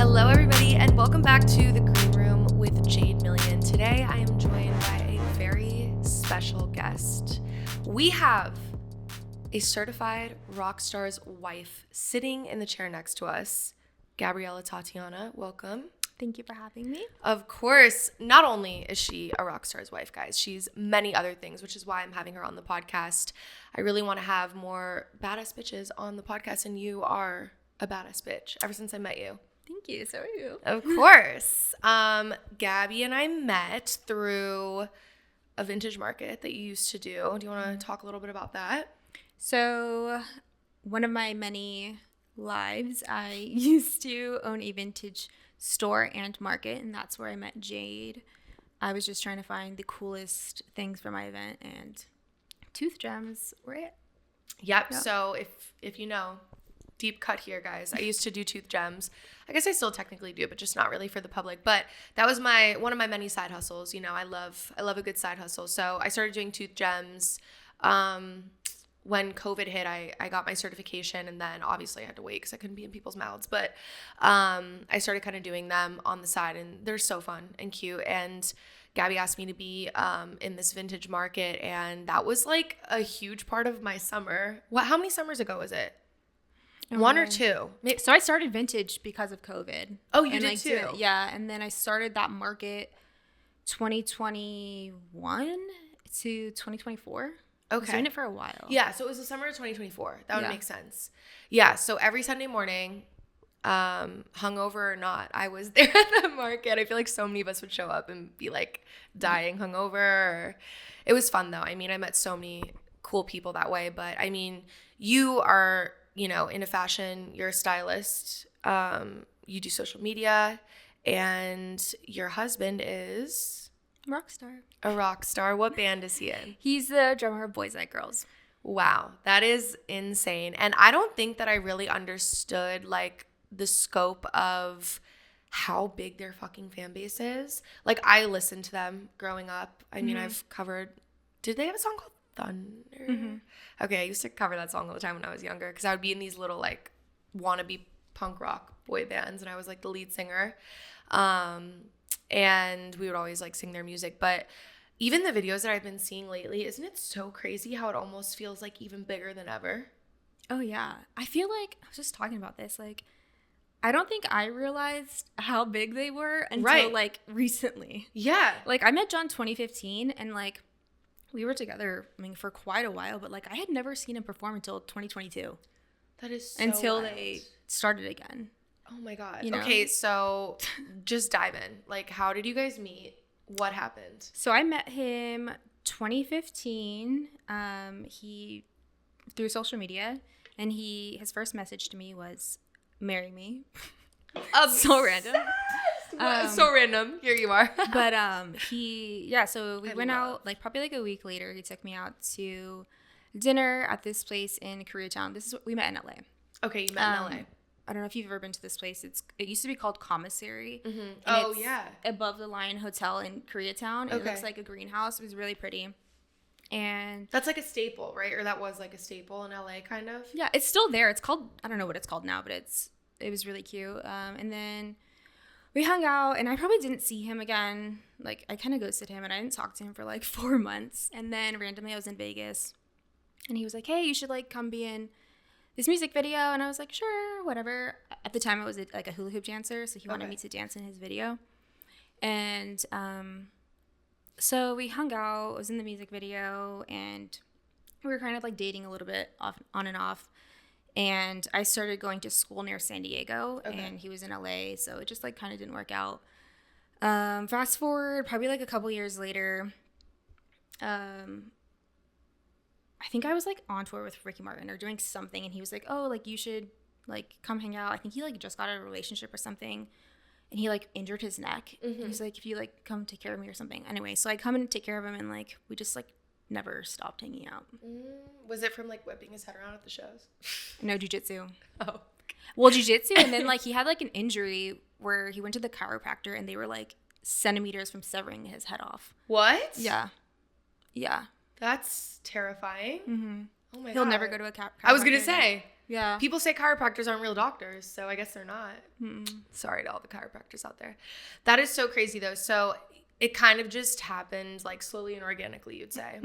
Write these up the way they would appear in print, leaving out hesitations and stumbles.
Hello, everybody, and welcome back to the Green Room with Jade Million. Today, I am joined by a very special guest. We have a certified rock star's wife sitting in the chair next to us, Gabriella Tatiana. Welcome. Thank you for having me. Of course, not only is she a rock star's wife, guys, she's many other things, which is why I'm having her on the podcast. I really want to have more badass bitches on the podcast, and you are a badass bitch ever since I met you. Thank you. So are you. Of course. Gabby and I met through a vintage market that you used to do. Do you want to talk a little bit about that? So one of my many lives, I used to own a vintage store and market, and that's where I met Jade. I was just trying to find the coolest things for my event, and tooth gems were it. Yep. So if you know, deep cut here, guys. I used to do tooth gems. I guess I still technically do, but just not really for the public. But that was one of my many side hustles. You know, I love a good side hustle. So I started doing tooth gems. When COVID hit, I got my certification, and then obviously I had to wait because I couldn't be in people's mouths. But I started kind of doing them on the side, and they're so fun and cute. And Gabby asked me to be in this vintage market, and that was like a huge part of my summer. How many summers ago was it? One or two? So I started vintage because of COVID. Oh, you did too? Yeah, and then I started that market 2021 to 2024. Okay. I was doing it for a while. Yeah, so it was the summer of 2024. That would make sense. Yeah, so every Sunday morning, hungover or not, I was there at the market. I feel like so many of us would show up and be like dying hungover. It was fun though. I mean, I met so many cool people that way. But I mean, you are, you know, into fashion, you're a stylist, you do social media, and your husband is Rockstar. A rock star. What band is he in? He's the drummer of Boys Like Girls. Wow, that is insane. And I don't think that I really understood like the scope of how big their fucking fan base is. Like, I listened to them growing up. I mean, I've covered, did they have a song called Thunder? Mm-hmm. Okay, I used to cover that song all the time when I was younger because I would be in these little like wannabe punk rock boy bands, and I was like the lead singer. And we would always like sing their music. But even the videos that I've been seeing lately, isn't it so crazy how it almost feels like even bigger than ever? Oh, yeah. I feel like, I was just talking about this, like, I don't think I realized how big they were until like recently. Yeah. Like, I met John 2015, and like we were together, I mean, for quite a while, but like I had never seen him perform until 2022. That is so until wild. They started again. Oh my God. You know? Okay, so just dive in. Like, how did you guys meet? What happened? So I met him 2015. He through social media, and his first message to me was, "Marry me." So random. So random. Here you are. But so we went out like probably like a week later. He took me out to dinner at this place in Koreatown. We met in LA. Okay, you met in LA. I don't know if you've ever been to this place. It used to be called Commissary. Mm-hmm. Oh, yeah. Above the Line Hotel in Koreatown. Okay. It looks like a greenhouse. It was really pretty. And that's like a staple, right? Or that was like a staple in LA, kind of? Yeah, it's still there. It's called, I don't know what it's called now, but it was really cute. And then we hung out, and I probably didn't see him again. Like, I kind of ghosted him, and I didn't talk to him for like 4 months. And then randomly I was in Vegas, and he was like, "Hey, you should like come be in this music video." And I was like, "Sure, whatever." At the time I was like a hula hoop dancer, so he wanted me to dance in his video. And so we hung out, I was in the music video, and we were kind of like dating a little bit on and off. And I started going to school near San Diego, and he was in LA, so it just like kind of didn't work out. Fast forward probably like a couple years later, I think I was like on tour with Ricky Martin or doing something, and he was like, "Oh, like you should like come hang out." I think he like just got out of a relationship or something, and he like injured his neck. Mm-hmm. He's like, "If you like come take care of me or something." Anyway, so I come and take care of him, and like we just like never stopped hanging out. Was it from like whipping his head around at the shows? No, jiu-jitsu. Oh. Well, jiu-jitsu, and then like he had like an injury where he went to the chiropractor, and they were like centimeters from severing his head off. What? Yeah. Yeah. That's terrifying. Mm-hmm. Oh my God. He'll never go to a chiropractor. I was going to say. Yeah. People say chiropractors aren't real doctors, so I guess they're not. Sorry to all the chiropractors out there. That is so crazy, though. So it kind of just happened, like, slowly and organically, you'd say.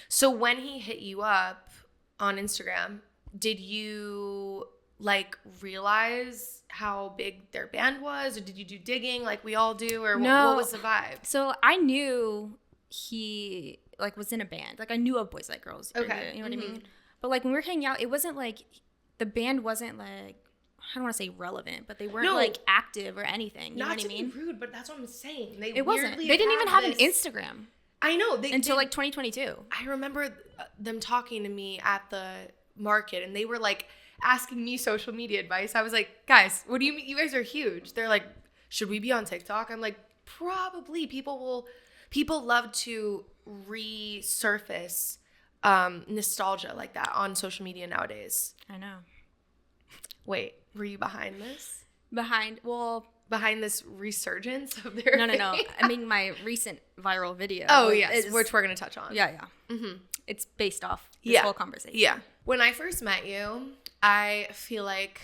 So when he hit you up on Instagram, did you, like, realize how big their band was? Or did you do digging like we all do? Or No. what was the vibe? So I knew he, like, was in a band. Like, I knew of Boys Like Girls. Okay. You know what I mean? But, like, when we were hanging out, it wasn't, like, the band wasn't, like, I don't want to say relevant, but they weren't, like, active or anything. You know what I mean? Not to be rude, but that's what I'm saying. It wasn't. They didn't even have an Instagram. I know. Until, like, 2022. I remember them talking to me at the market, and they were, like, asking me social media advice. I was like, guys, what do you mean? You guys are huge. They're like, should we be on TikTok? I'm like, probably. People love to resurface nostalgia like that on social media nowadays. I know. Wait, were you behind this? Behind this resurgence of their No. I mean, my recent viral video. Oh, yes, which we're going to touch on. Yeah. It's based off this whole conversation. Yeah. When I first met you, I feel like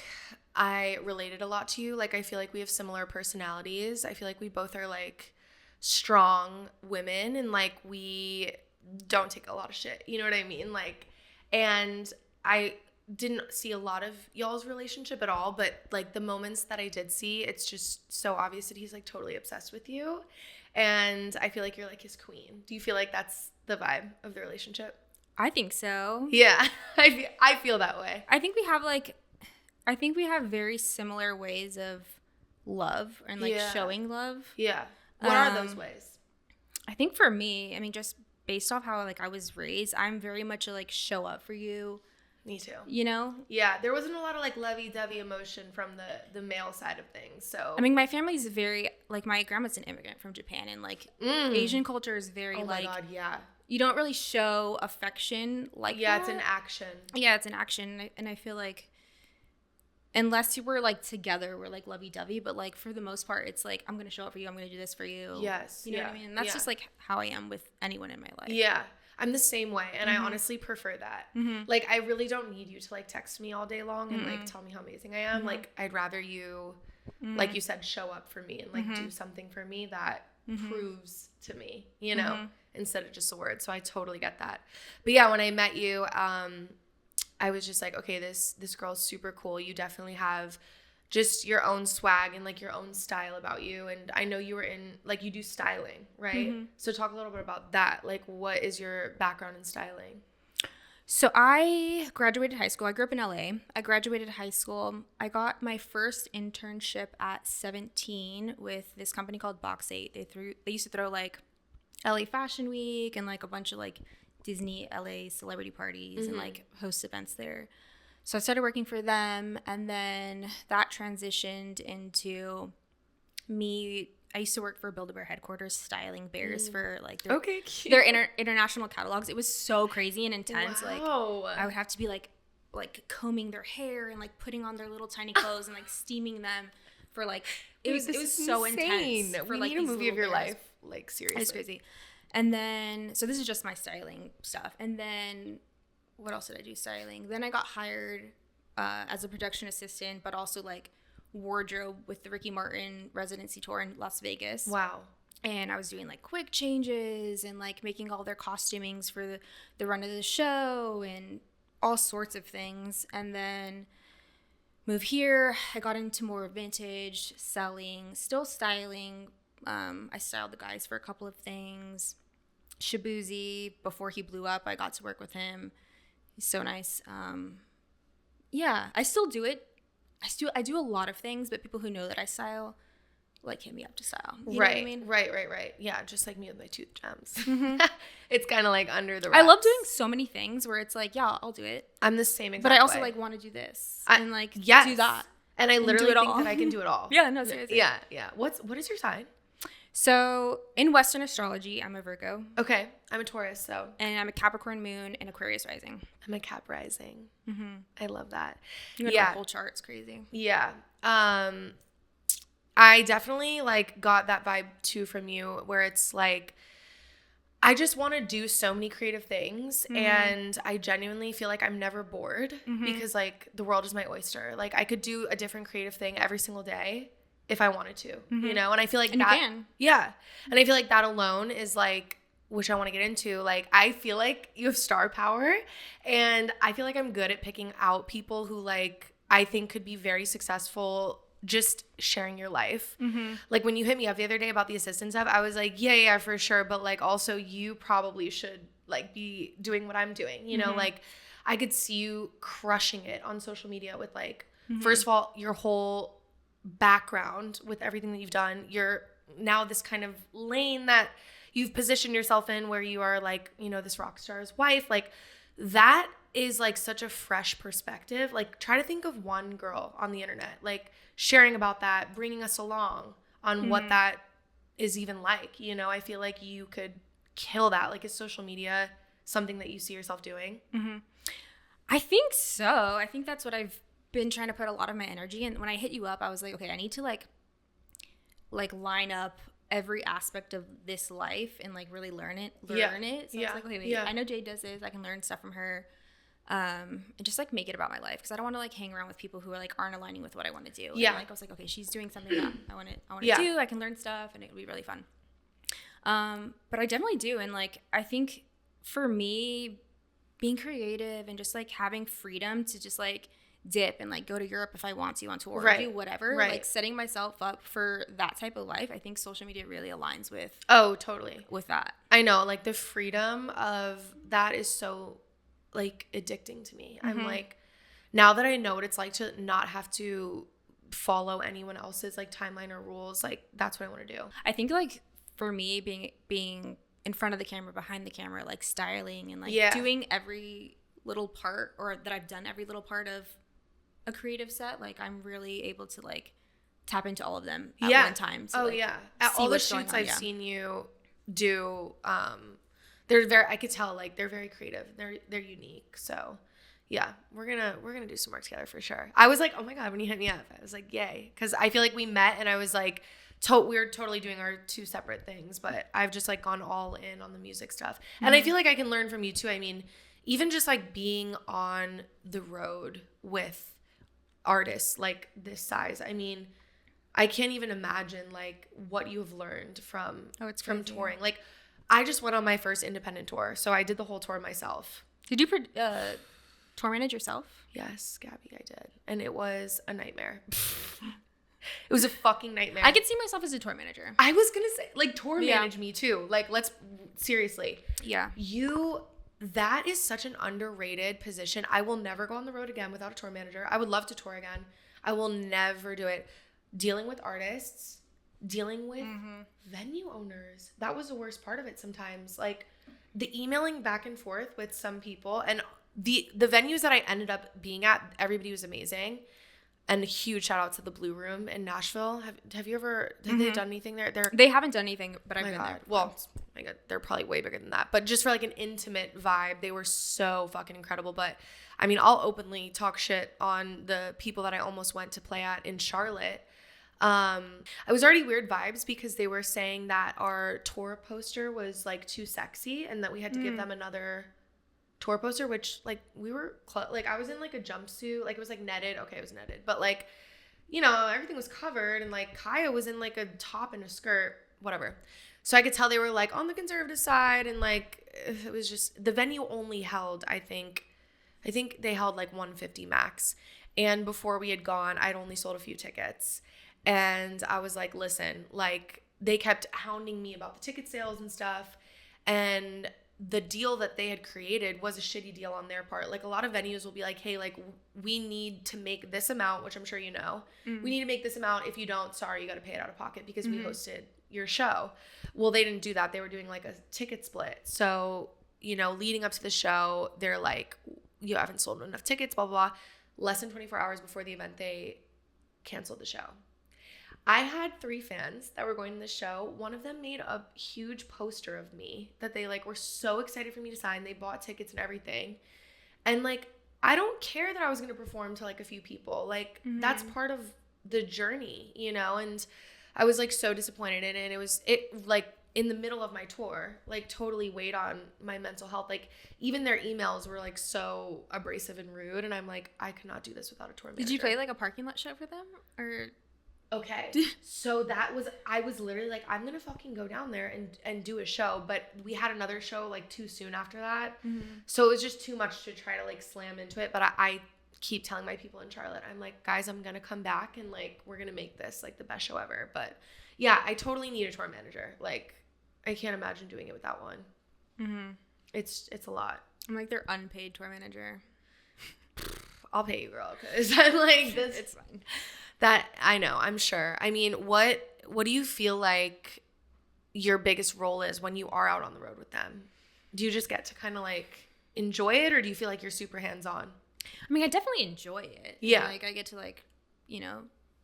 I related a lot to you. Like, I feel like we have similar personalities. I feel like we both are, like, strong women, and, like, we don't take a lot of shit. You know what I mean? Like, and I didn't see a lot of y'all's relationship at all, but, like, the moments that I did see, it's just so obvious that he's, like, totally obsessed with you. And I feel like you're, like, his queen. Do you feel like that's the vibe of the relationship? I think so. Yeah. I feel that way. I think we have very similar ways of love and, like, showing love. Yeah. What are those ways? I think for me, I mean, just based off how, like, I was raised, I'm very much a, like, show up for you. Me too. You know? Yeah. There wasn't a lot of, like, lovey-dovey emotion from the male side of things. So, I mean, my family's very, like, my grandma's an immigrant from Japan, and, like, Asian culture is very, oh my like, God, yeah. You don't really show affection like that. It's an action. Yeah, it's an action. And I feel like unless you were, like, together, we're, like, lovey-dovey. But, like, for the most part, it's, like, I'm going to show up for you. I'm going to do this for you. Yes. You know what I mean? And that's just, like, how I am with anyone in my life. Yeah. I'm the same way. And I honestly prefer that. Like, I really don't need you to, like, text me all day long and, like, tell me how amazing I am. Like, I'd rather you, like you said, show up for me and, like, do something for me that proves to me, you know? Instead of just a word. So I totally get that. But yeah, when I met you, I was just like, okay, this girl's super cool. You definitely have just your own swag and, like, your own style about you. And I know you were in, like, you do styling, right? So talk a little bit about that. Like, what is your background in styling? So I graduated high school. I grew up in LA. I graduated high school. I got my first internship at 17 with this company called Box 8. They used to throw, like, LA Fashion Week and, like, a bunch of, like, Disney LA celebrity parties and, like, host events there. So I started working for them, and then that transitioned into me. I used to work for Build-A-Bear headquarters, styling bears for, like, their international catalogs. It was so crazy and intense. Wow. Like, I would have to be, like combing their hair and, like, putting on their little tiny clothes and, like, steaming them for, like, it was so intense. For, we like, need a movie of your life. Like, seriously. It's crazy. And then, so this is just my styling stuff. And then, what else did I do styling? Then I got hired as a production assistant, but also, like, wardrobe with the Ricky Martin residency tour in Las Vegas. Wow. And I was doing, like, quick changes and, like, making all their costumings for the run of the show and all sorts of things. And then moved here. I got into more vintage, selling, still styling. I styled the guys for a couple of things. Shabuzi, before he blew up, I got to work with him. He's so nice. Yeah, I still do it. I do a lot of things, but people who know that I style, like, hit me up to style. You know what I mean? Right. Yeah, just like me with my tooth gems. It's kind of like under the wraps. I love doing so many things where it's like, yeah, I'll do it. I'm the same exact But I also, way. like, want to do this and, like, do that. And I literally do it think all. that I can do it all. Yeah, no, seriously. Yeah. What is your sign? So, in Western astrology, I'm a Virgo. Okay. I'm a Taurus, so. And I'm a Capricorn moon and Aquarius rising. I'm a Cap rising. I love that. You got a whole chart. It's crazy. Yeah. I definitely, like, got that vibe, too, from you, where it's, like, I just want to do so many creative things, and I genuinely feel like I'm never bored because like the world is my oyster. Like I could do a different creative thing every single day if I wanted to, you know? And I feel like And that, you can. yeah. And I feel like that alone is like, which I want to get into. Like, I feel like you have star power, and I feel like I'm good at picking out people who like I think could be very successful just sharing your life. Like when you hit me up the other day about the assistant stuff, I was like, yeah, for sure. But like also you probably should like be doing what I'm doing, you know, like I could see you crushing it on social media with like, first of all, your whole background with everything that you've done. You're now this kind of lane that you've positioned yourself in where you are like, you know, this rock star's wife. Like that is like such a fresh perspective. Like try to think of one girl on the internet, like sharing about that, bringing us along on what that is even like, you know. I feel like you could kill that. Like is social media something that you see yourself doing? I think so. I think that's what I've been trying to put a lot of my energy in. When I hit you up, I was like, okay, I need to like line up every aspect of this life and like really learn it. So it's like, okay, wait, I know Jade does this. I can learn stuff from her. And just like make it about my life, because I don't want to like hang around with people who are like aren't aligning with what I want to do. And like I was like, okay, she's doing something that I want to do. I can learn stuff, and it'll be really fun. But I definitely do, and like I think for me, being creative and just like having freedom to just like dip and like go to Europe if I want to on tour, or do whatever, like setting myself up for that type of life. I think social media really aligns with. Oh, totally. With that, I know, like the freedom of that is so like addicting to me. I'm like, now that I know what it's like to not have to follow anyone else's like timeline or rules, like that's what I want to do. I think like for me, being in front of the camera, behind the camera, like styling and like doing every little part, or that I've done every little part of a creative set, like I'm really able to like tap into all of them at one time. So, at all the shoots I've seen you do, they're very, I could tell like they're very creative. They're unique. So yeah, we're gonna do some work together for sure. I was like, oh my God, when you hit me up, I was like, yay. Cause I feel like we met and I was like, we're totally doing our two separate things, but I've just like gone all in on the music stuff. And I feel like I can learn from you too. I mean, even just like being on the road with artists like this size, I mean, I can't even imagine like what you have learned from touring. Like I just went on my first independent tour, so I did the whole tour myself. Did you tour manage yourself? Yes, Gabby, I did. And it was a nightmare. It was a fucking nightmare. I could see myself as a tour manager. I was going to say, like, tour manage me too. Like, seriously. Yeah. That is such an underrated position. I will never go on the road again without a tour manager. I would love to tour again. I will never do it. Dealing with artists, dealing with venue owners. That was the worst part of it sometimes. Like the emailing back and forth with some people, and the venues that I ended up being at, everybody was amazing. And a huge shout out to the Blue Room in Nashville. Have you ever, have they done anything there? They haven't done anything, but I've been there. Well, my God, they're probably way bigger than that. But just for like an intimate vibe, they were so fucking incredible. But I mean, I'll openly talk shit on the people that I almost went to play at in Charlotte. I was already weird vibes because they were saying that our tour poster was like too sexy and that we had to give them another tour poster, which like we were like I was in like a jumpsuit, like it was like netted. Okay, it was netted, but like, you know, everything was covered, and like Kaya was in like a top and a skirt, whatever. So I could tell they were like on the conservative side, and like it was just, the venue only held, I think they held like 150 max, and before we had gone, I'd only sold a few tickets. And I was like, listen, like they kept hounding me about the ticket sales and stuff, and the deal that they had created was a shitty deal on their part. Like a lot of venues will be like, hey, like we need to make this amount, which I'm sure you know. We need to make this amount. If you don't, sorry, you got to pay it out of pocket because we hosted your show. Well, they didn't do that. They were doing like a ticket split. So, you know, leading up to the show, they're like, you haven't sold enough tickets, blah, blah, blah. Less than 24 hours before the event, they canceled the show. I had 3 fans that were going to the show. One of them made a huge poster of me that they like were so excited for me to sign. They bought tickets and everything. And like, I don't care that I was going to perform to like a few people. Like that's part of the journey, you know? And I was like so disappointed in it. It like in the middle of my tour, like totally weighed on my mental health. Like even their emails were like so abrasive and rude, and I'm like, I could not do this without a tour manager. Did you play like a parking lot show for them, or? Okay, so I was literally like, I'm gonna fucking go down there and do a show, but we had another show like too soon after that, so it was just too much to try to like slam into it. But I keep telling my people in Charlotte, I'm like, guys, I'm gonna come back and like we're gonna make this like the best show ever. But yeah, I totally need a tour manager. Like, I can't imagine doing it without one. It's a lot. I'm like their unpaid tour manager. I'll pay you, girl, because I'm like this. It's fine. That I know, I'm sure. I mean, what do you feel like your biggest role is when you are out on the road with them? Do you just get to kind of like enjoy it, or do you feel like you're super hands-on? I mean, I definitely enjoy it. Yeah. Like I get to like, you know,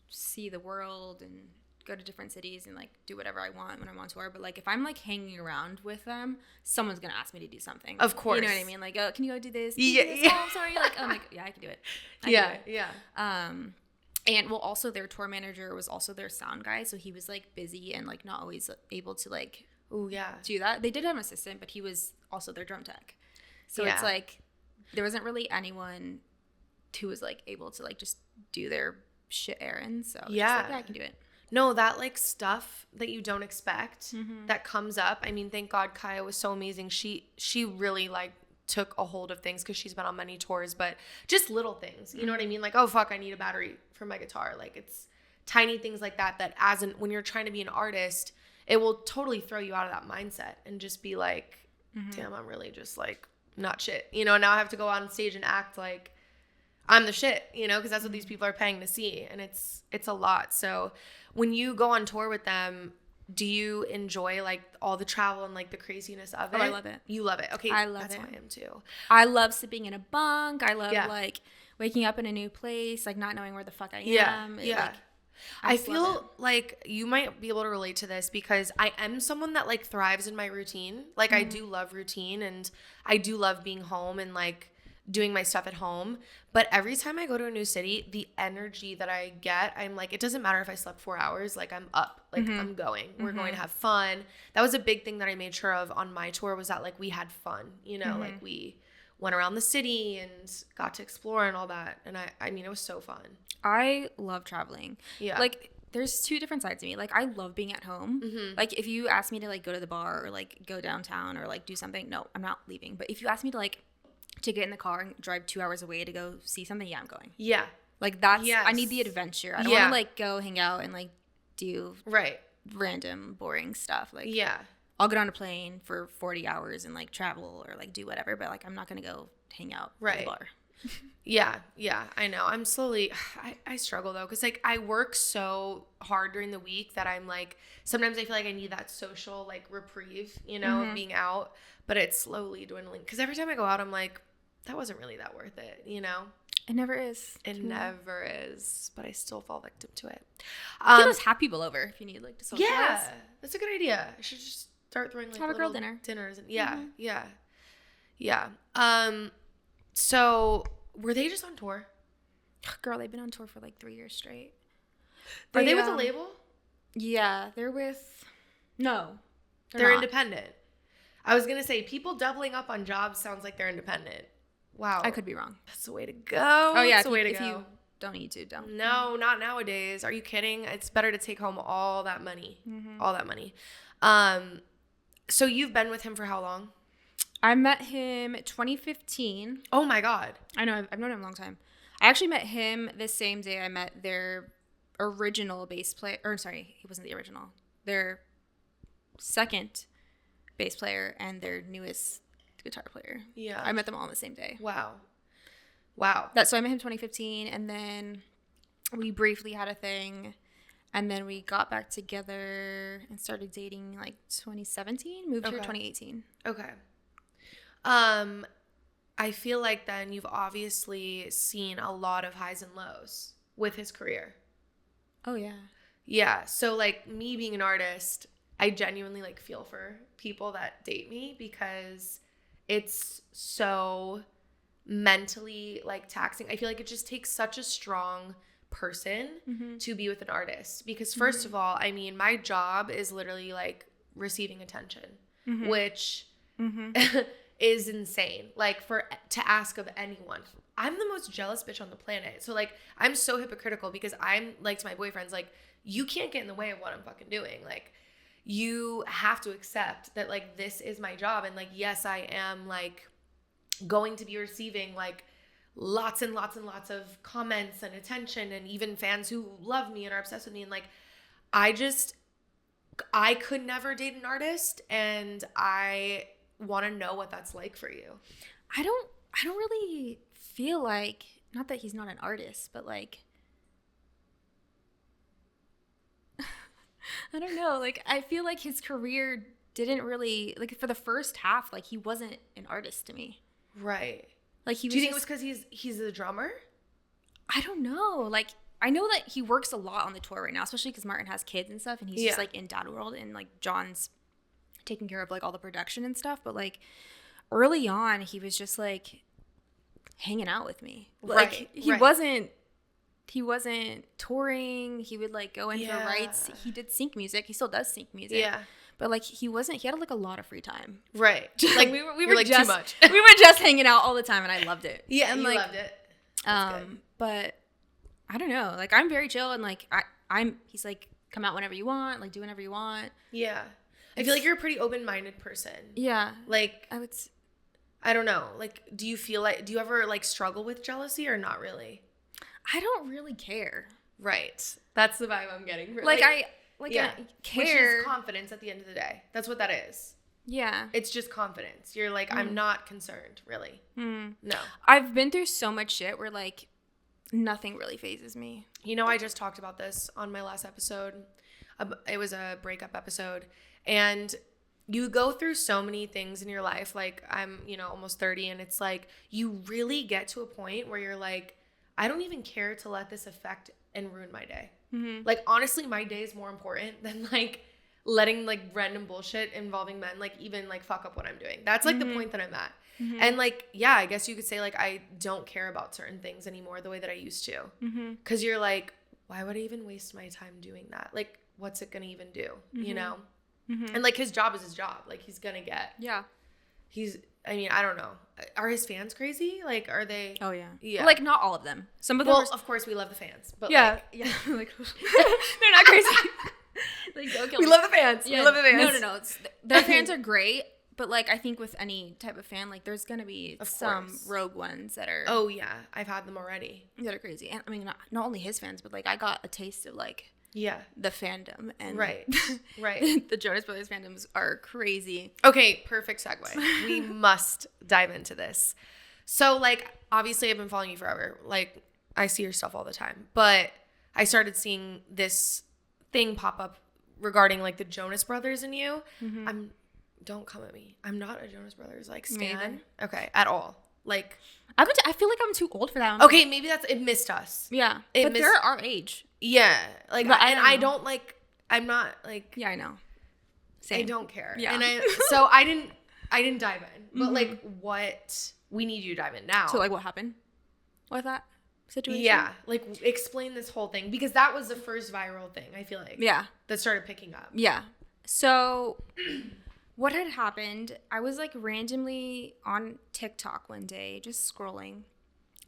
see the world and go to different cities and like do whatever I want when I'm on tour. But like if I'm like hanging around with them, someone's gonna ask me to do something. Of course. You know what I mean? Like, oh, can you go do this? Yeah. Oh, I'm sorry. Like, I'm like, yeah, I can do it. Yeah. And well, also their tour manager was also their sound guy, so he was like busy and like not always able to like do that. They did have an assistant, but he was also their drum tech. So it's like there wasn't really anyone who was like able to like just do their shit errands. So yeah, I can do it. No, that like stuff that you don't expect that comes up. I mean, thank God Kaya was so amazing. She really like took a hold of things because she's been on many tours, but just little things, you know what I mean? Like, oh fuck, I need a battery for my guitar. Like it's tiny things like that when you're trying to be an artist, it will totally throw you out of that mindset and just be like, damn, I'm really just like not shit. You know, now I have to go on stage and act like I'm the shit, you know, because that's what these people are paying to see, and it's a lot. So when you go on tour with them, do you enjoy like all the travel and like the craziness of it? Oh, I love it. You love it. Okay. I love that's it. That's how I am too. I love sleeping in a bunk. I love like waking up in a new place, like not knowing where the fuck I am. Like, I feel like you might be able to relate to this because I am someone that like thrives in my routine. Like I do love routine, and I do love being home and like doing my stuff at home. But every time I go to a new city, the energy that I get, I'm like, it doesn't matter if I slept 4 hours, like I'm up, like I'm going, we're going to have fun. That was a big thing that I made sure of on my tour, was that like we had fun, you know, like we went around the city and got to explore and all that. And I mean, it was so fun. I love traveling. Yeah. Like there's two different sides to me. Like I love being at home. Like if you ask me to like go to the bar or like go downtown or like do something, no, I'm not leaving. But if you ask me to like to get in the car and drive 2 hours away to go see something, yeah, I'm going. Yeah. Like that's, I need the adventure. I don't want to like go hang out and like do random boring stuff. Like, I'll get on a plane for 40 hours and like travel or like do whatever, but like I'm not going to go hang out at the bar. Yeah, I know. I'm slowly, I struggle though, because like I work so hard during the week that I'm like, sometimes I feel like I need that social like reprieve, you know, of being out, but it's slowly dwindling. Because every time I go out, I'm like, that wasn't really that worth it, you know? It never is. It never is, but I still fall victim to it. You can just have people over if you need like to socialize. Yeah, that's a good idea. I should just start throwing like have a girl dinner. Dinners and yeah. So were they just on tour? Girl, they've been on tour for like 3 years straight. Are they with a label? Yeah, they're with. No, they're independent. I was gonna say, people doubling up on jobs sounds like they're independent. Wow, I could be wrong. That's the way to go. Oh yeah, that's the way to go. If you don't need to, don't. No, not nowadays. Are you kidding? It's better to take home all that money. All that money. So you've been with him for how long? I met him 2015. Oh my God. I know. I've known him a long time. I actually met him the same day I met their original bass player. Or sorry, he wasn't the original. Their second bass player and their newest guitar player. Yeah. I met them all on the same day. Wow. So I met him 2015, and then we briefly had a thing, and then we got back together and started dating like 2017. Moved here 2018. Okay. I feel like then you've obviously seen a lot of highs and lows with his career. Oh yeah. Yeah. So like me being an artist, I genuinely like feel for people that date me because it's so mentally like taxing. I feel like it just takes such a strong person to be with an artist because first of all, I mean, my job is literally like receiving attention, Mm-hmm. which Mm-hmm. is insane. Like to ask of anyone. I'm the most jealous bitch on the planet. So like I'm so hypocritical because I'm like to my boyfriends, like, you can't get in the way of what I'm fucking doing. Like, you have to accept that like this is my job, and like yes, I am like going to be receiving like lots and lots and lots of comments and attention, and even fans who love me and are obsessed with me, and like I could never date an artist, and I want to know what that's like for you. I don't really feel like, not that he's not an artist, but like I don't know, like I feel like his career didn't really, like for the first half, like he wasn't an artist to me. Right. Like he was. Do you think it was because he's a drummer? I don't know. Like I know that he works a lot on the tour right now, especially because Martin has kids and stuff, and he's just like in dad world, and like John's taking care of like all the production and stuff. But like early on, he was just like hanging out with me. Like he wasn't touring. He would like go in for rights. He did sync music. He still does sync music. Yeah. But like he had like a lot of free time. Right. Like we were like just too much. we were just hanging out all the time, and I loved it. Yeah, and you like, loved it. That's good. But I don't know. Like I'm very chill, and like he's like, come out whenever you want, like do whatever you want. Yeah. I feel like you're a pretty open-minded person. Yeah. Like I don't know. Like, do you ever like struggle with jealousy or not really? I don't really care. Right. That's the vibe I'm getting. I care. Which is confidence at the end of the day. That's what that is. Yeah. It's just confidence. You're like, I'm not concerned, really. No. I've been through so much shit where like nothing really phases me. You know, I just talked about this on my last episode. It was a breakup episode. And you go through so many things in your life. Like I'm, almost 30, and it's like you really get to a point where you're like, I don't even care to let this affect and ruin my day. Mm-hmm. Like, honestly, my day is more important than like letting like random bullshit involving men like even like fuck up what I'm doing. That's like the point that I'm at. Mm-hmm. And like, yeah, I guess you could say like I don't care about certain things anymore the way that I used to. Because you're like, why would I even waste my time doing that? Like, what's it gonna even do? You know? And like his job is his job. Like he's gonna get. Yeah. I don't know. Are his fans crazy? Like, are they? Oh yeah. Yeah. Like not all of them. Some of them. Well, of course we love the fans, but yeah, like, yeah. Like they're not crazy. Like, don't kill we me. love the fans. Yeah. We love the fans. No. Their fans are great, but like I think with any type of fan, like there's gonna be some rogue ones that are. Oh yeah, I've had them already. That are crazy, and I mean not only his fans, but like I got a taste of like. Yeah, the fandom and right. The Jonas Brothers fandoms are crazy. Okay, perfect segue. We must dive into this. So, like, obviously, I've been following you forever. Like, I see your stuff all the time, but I started seeing this thing pop up regarding like the Jonas Brothers and you. Don't come at me. I'm not a Jonas Brothers like stan. Okay, at all. Like, I feel like I'm too old for that one. Okay, maybe it missed us. Yeah, but they're our age. Yeah, like, I don't like. I'm not like. Yeah, I know. Same. I don't care. Yeah, and I didn't dive in. But like, what we need you to dive in now. So like, what happened with that situation? Yeah, like explain this whole thing because that was the first viral thing. I feel like. Yeah. That started picking up. Yeah. So. What had happened, I was like randomly on TikTok one day, just scrolling,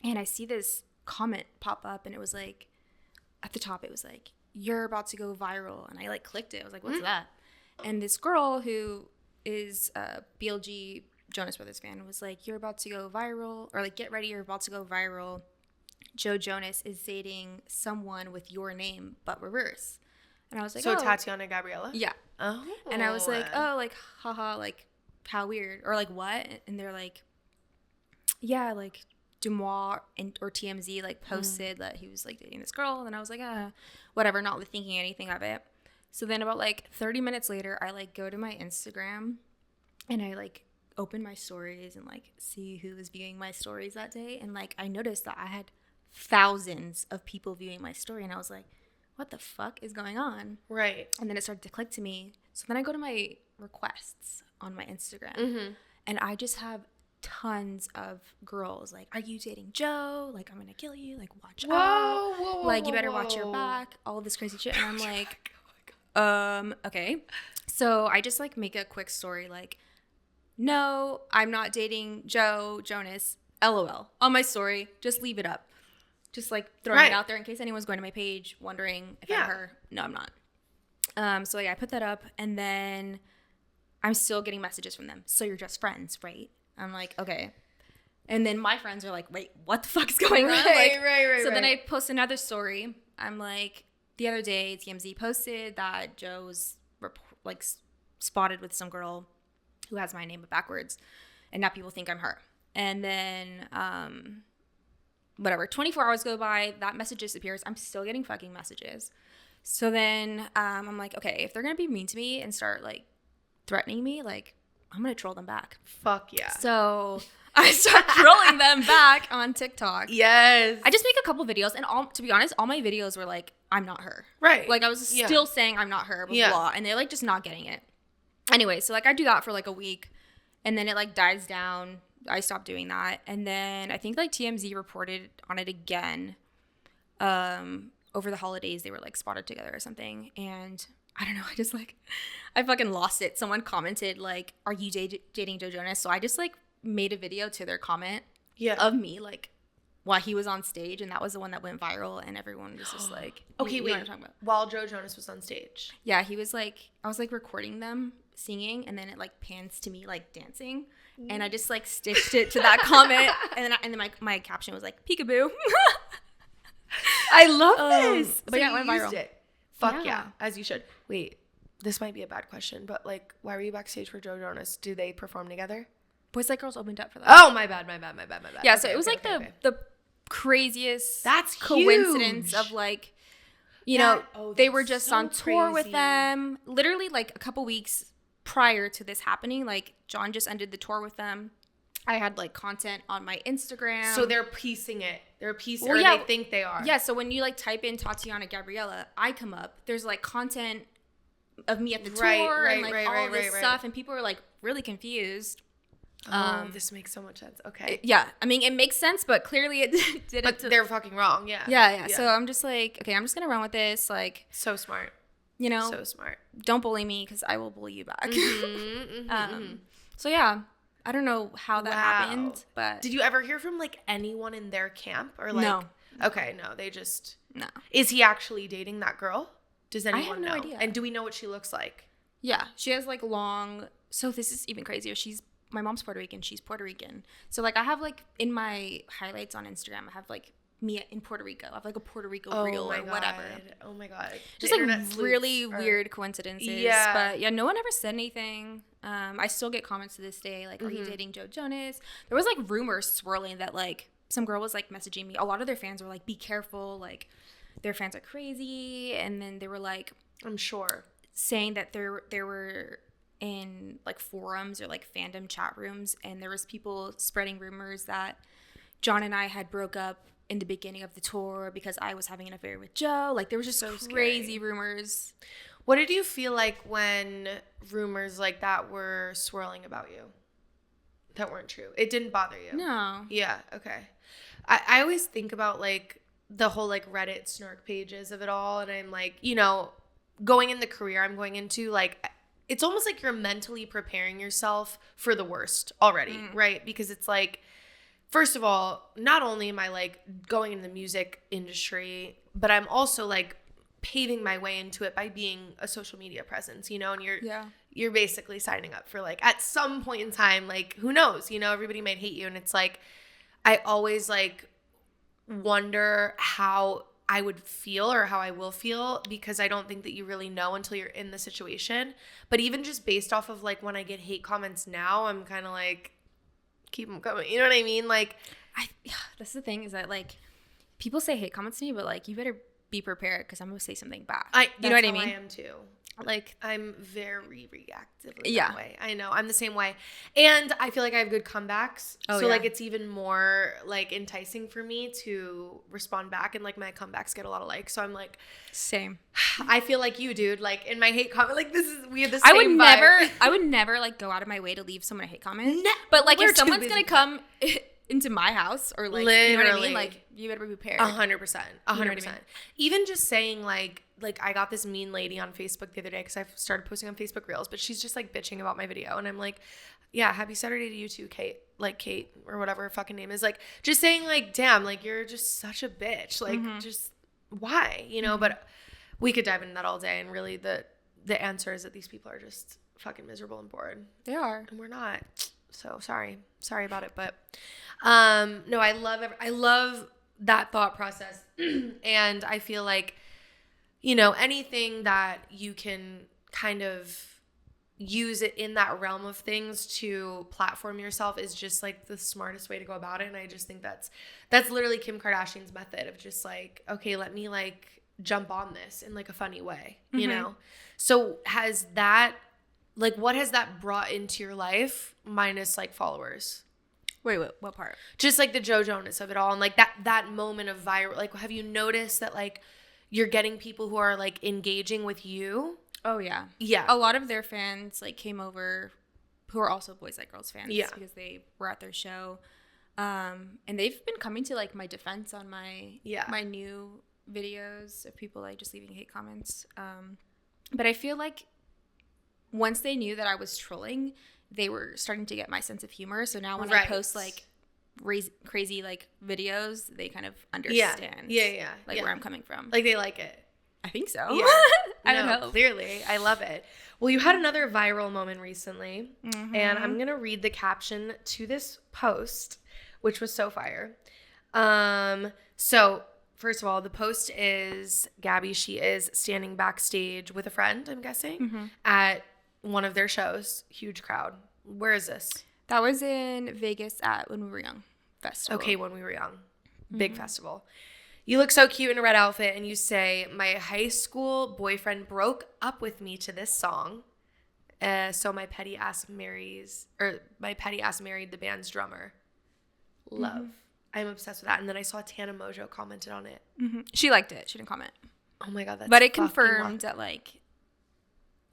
and I see this comment pop up, and it was like, at the top, it was like, you're about to go viral. And I like clicked it. I was like, what's that? And this girl who is a BLG Jonas Brothers fan was like, you're about to go viral, or like, get ready, you're about to go viral. Joe Jonas is dating someone with your name, but reverse. And I was like, so Tatiana Gabriella? Yeah. Oh. And I was like, oh, like, haha, like, how weird. Or like, what? And they're like, yeah, like, Dumois or TMZ, like, posted that he was, like, dating this girl. And I was like, whatever, not thinking anything of it. So then about, like, 30 minutes later, I, like, go to my Instagram. And I, like, open my stories and, like, see who was viewing my stories that day. And, like, I noticed that I had thousands of people viewing my story. And I was like, what the fuck is going on? Right. And then it started to click to me. So then I go to my requests on my Instagram. And I just have tons of girls like, are you dating Joe? Like, I'm going to kill you. Like, watch out. Whoa, like, you better watch your back. All of this crazy shit. And I'm like, okay. So I just like make a quick story like, no, I'm not dating Joe Jonas, LOL, on my story. Just leave it up. Just like throwing it out there in case anyone's going to my page wondering if I'm her. No, I'm not. So yeah, I put that up, and then I'm still getting messages from them. So you're just friends, right? I'm like, okay. And then my friends are like, wait, what the fuck is going on? Right. So then I post another story. I'm like, the other day TMZ posted that Joe's like spotted with some girl who has my name backwards, and now people think I'm her. And then whatever, 24 hours go by, that message disappears. I'm still getting fucking messages. So then I'm like, okay, if they're gonna be mean to me and start like threatening me, like I'm gonna troll them back. Fuck yeah. So I start trolling them back on TikTok. Yes. I just make a couple videos, and to be honest, all my videos were like, I'm not her. Right. Like I was still saying I'm not her, blah, blah, and they're like just not getting it. Anyway, so like I do that for like a week, and then it like dies down. I stopped doing that, and then I think like TMZ reported on it again. Over the holidays, they were like spotted together or something, and I don't know. I just like, I fucking lost it. Someone commented like, "Are you dating Joe Jonas?" So I just like made a video to their comment of me like while he was on stage, and that was the one that went viral, and everyone was just like, okay, you wait, know what I'm talking about. While Joe Jonas was on stage. Yeah, he was like, I was like recording them singing, and then it like pans to me like dancing, and I just like stitched it to that comment, and then my caption was like peekaboo. I love this. But so yeah, it went viral. Used it. Fuck yeah, as you should. Wait, this might be a bad question, but like, why were you backstage for Joe Jonas? Do they perform together? Boys Like Girls opened up for them. Oh, my bad. Yeah, so it was like the craziest coincidence huge. of like, you know, they were just on tour with them. Literally like a couple weeks prior to this happening, like John just ended the tour with them. I had like content on my Instagram. So they're piecing it. They're piecing or they think they are. Yeah, so when you like type in Tatiana Gabriella, I come up. There's like content of me at the tour and like all this stuff, and people are like really confused. This makes so much sense. Okay. Yeah, I mean it makes sense, but clearly it didn't. But they're fucking wrong. Yeah. Yeah. So I'm just like, okay, I'm just gonna run with this. Like, so smart. You know, so smart. Don't bully me because I will bully you back. So yeah. I don't know how that happened, but... Did you ever hear from, like, anyone in their camp? Or like, no. Okay, no, they just... No. Is he actually dating that girl? Does anyone know? I have no idea. And do we know what she looks like? Yeah, she has, like, long... So this is even crazier. My mom's Puerto Rican. She's Puerto Rican. So, like, I have, like, in my highlights on Instagram, I have, like, me in Puerto Rico. I have, like, a Puerto Rico reel or whatever. Oh, my God. Just, like, really weird coincidences. Yeah. But, yeah, no one ever said anything. I still get comments to this day, like, are you dating Joe Jonas? There was, like, rumors swirling that, like, some girl was, like, messaging me. A lot of their fans were, like, be careful. Like, their fans are crazy. And then they were, like... I'm sure. Saying that there were... in like forums or like fandom chat rooms, and there was people spreading rumors that John and I had broke up in the beginning of the tour because I was having an affair with Joe. Like there was just so crazy rumors. What did you feel like when rumors like that were swirling about you that weren't true? It didn't bother you? No. Yeah, okay. I always think about like the whole like Reddit snark pages of it all, and I'm like, you know, going in the career I'm going into, like it's almost like you're mentally preparing yourself for the worst already, right? Because it's like, first of all, not only am I like going into the music industry, but I'm also like paving my way into it by being a social media presence, you know, and you're basically signing up for like at some point in time, like who knows, you know, everybody might hate you. And it's like, I always like wonder how I would feel or how I will feel, because I don't think that you really know until you're in the situation. But even just based off of like when I get hate comments now, I'm kind of like, keep them coming. You know what I mean? Like, that's the thing is that like people say hate comments to me, but like you better be prepared because I'm gonna say something back. You know what I mean? I am too. Like I'm very reactive that way. I know. I'm the same way. And I feel like I have good comebacks. Like it's even more like enticing for me to respond back, and like my comebacks get a lot of likes. So I'm like, same. I feel like you, dude. Like in my hate comment, like we have the same vibe. I would never like go out of my way to leave someone a hate comment. But like if someone's gonna come into my house or like, literally, you know what I mean? Like, you better be prepared. 100%. 100%. mean? Even just saying like I got this mean lady on Facebook the other day because I've started posting on Facebook Reels, but she's just like bitching about my video. And I'm like, yeah, happy Saturday to you too, Kate. Like Kate or whatever her fucking name is. Like just saying like, damn, like you're just such a bitch. Like just why, you know? But we could dive into that all day. And really the answer is that these people are just fucking miserable and bored. They are. And we're not. So sorry about it. But no, I love that thought process. And I feel like, you know, anything that you can kind of use it in that realm of things to platform yourself is just like the smartest way to go about it. And I just think that's literally Kim Kardashian's method of just like, okay, let me like jump on this in like a funny way, you know? So has that, like, what has that brought into your life minus like followers? Wait, what part? Just like the Joe Jonas of it all. And like that moment of viral, like, have you noticed that like you're getting people who are like engaging with you? Oh yeah. Yeah. A lot of their fans like came over who are also Boys Like Girls fans because they were at their show. And they've been coming to like my defense on my new videos of people like just leaving hate comments. But I feel like once they knew that I was trolling, they were starting to get my sense of humor. So now when I post like crazy like videos, they kind of understand where I'm coming from. Like they like it. I think so. Yeah. I don't know. Clearly. I love it. Well, you had another viral moment recently, and I'm going to read the caption to this post, which was so fire. So first of all, the post is Gabby. She is standing backstage with a friend, I'm guessing, at one of their shows. Huge crowd. Where is this? That was in Vegas at When We Were Young festival. Okay, When We Were Young. Big festival. You look so cute in a red outfit, and you say, my high school boyfriend broke up with me to this song. So my petty ass married the band's drummer. Love. I'm obsessed with that. And then I saw Tana Mojo commented on it. She liked it. She didn't comment. Oh my God, that's but it confirmed that like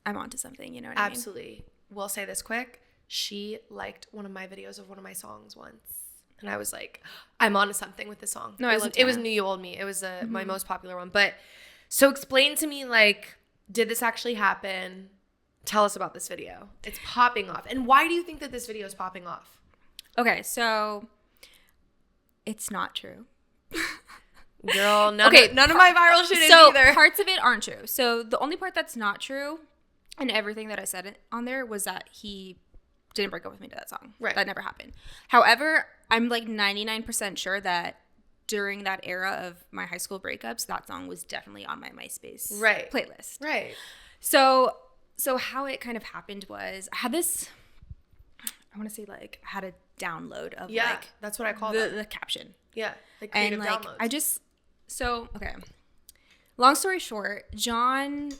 I'm onto something, you know what I mean? Absolutely. We'll say this quick. She liked one of my videos of one of my songs once. And I was like, I'm onto something with this song. No, it was New You Old Me. It was my most popular one. But so explain to me, like, did this actually happen? Tell us about this video. It's popping off. And why do you think that this video is popping off? Okay, so it's not true. Girl, none of my viral shit is either. So parts of it aren't true. So the only part that's not true and everything that I said on there was that he didn't break up with me to that song. Right. That never happened. However, I'm like 99% sure that during that era of my high school breakups, that song was definitely on my MySpace playlist. Right. So how it kind of happened was I had this, I want to say like I had a download of like that's what I call the caption. Yeah. Like creative and like downloads. Okay. Long story short, John,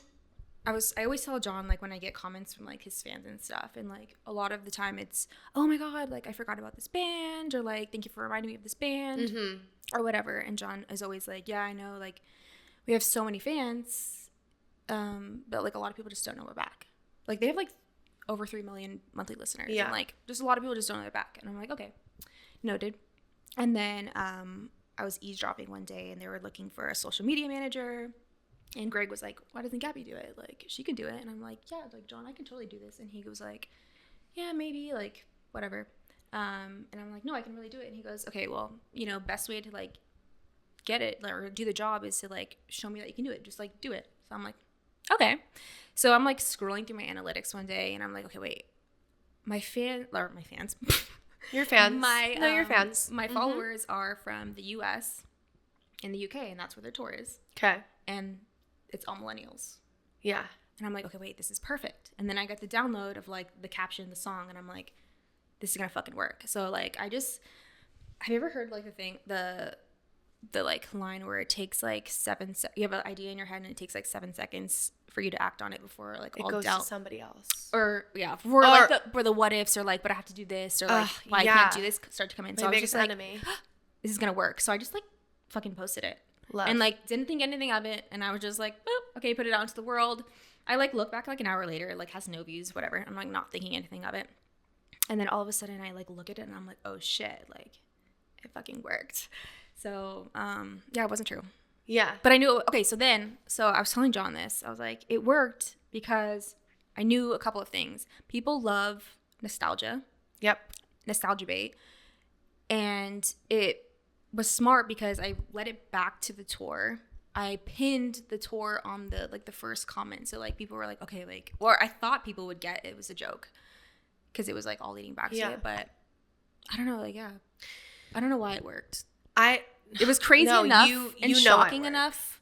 I always tell John, like, when I get comments from, like, his fans and stuff, and, like, a lot of the time it's, oh, my God, like, I forgot about this band, or, like, thank you for reminding me of this band, or whatever, and John is always like, yeah, I know, like, we have so many fans, but, like, a lot of people just don't know we're back. Like, they have, like, over 3 million monthly listeners, and, like, just a lot of people just don't know they're back, and I'm like, okay, noted. And then I was eavesdropping one day, and they were looking for a social media manager. And Greg was like, why doesn't Gabby do it? Like, she can do it. And I'm like, yeah, like, John, I can totally do this. And he goes like, yeah, maybe, like, whatever. And I'm like, no, I can really do it. And he goes, okay, well, you know, best way to, like, get it or do the job is to, like, show me that you can do it. Just, like, do it. So I'm like, okay. So I'm, like, scrolling through my analytics one day. And I'm like, okay, wait. My fans. Your fans. Your fans. My followers are from the U.S. and the U.K. And that's where their tour is. Okay. And it's all millennials. Yeah. And I'm like, okay, wait, this is perfect. And then I got the download of like the caption, the song, and I'm like, this is gonna fucking work. So like, have you ever heard like the like line where it takes like you have an idea in your head and it takes like 7 seconds for you to act on it before like it goes to somebody else. Or for the what ifs or like, but I have to do this or like why I can't do this start to come in. So I was just enemy. Like, this is gonna work. So I just like fucking posted it. And like didn't think anything of it, and I was just like, boop, okay, put it out into the world. I like look back like an hour later, it like has no views, whatever. I'm like not thinking anything of it, and then all of a sudden I like look at it and I'm like, oh shit, like it fucking worked. So, yeah, it wasn't true. Yeah. But I knew, okay, so I was telling John this. I was like, it worked because I knew a couple of things. People love nostalgia. Yep. Nostalgia bait. And it was smart because I led it back to the tour. I pinned the tour on the first comment. So like people were like, okay, like, or I thought people would get it was a joke because it was like all leading back to it. But I don't know, like, yeah. I don't know why it worked. It was crazy enough and shocking enough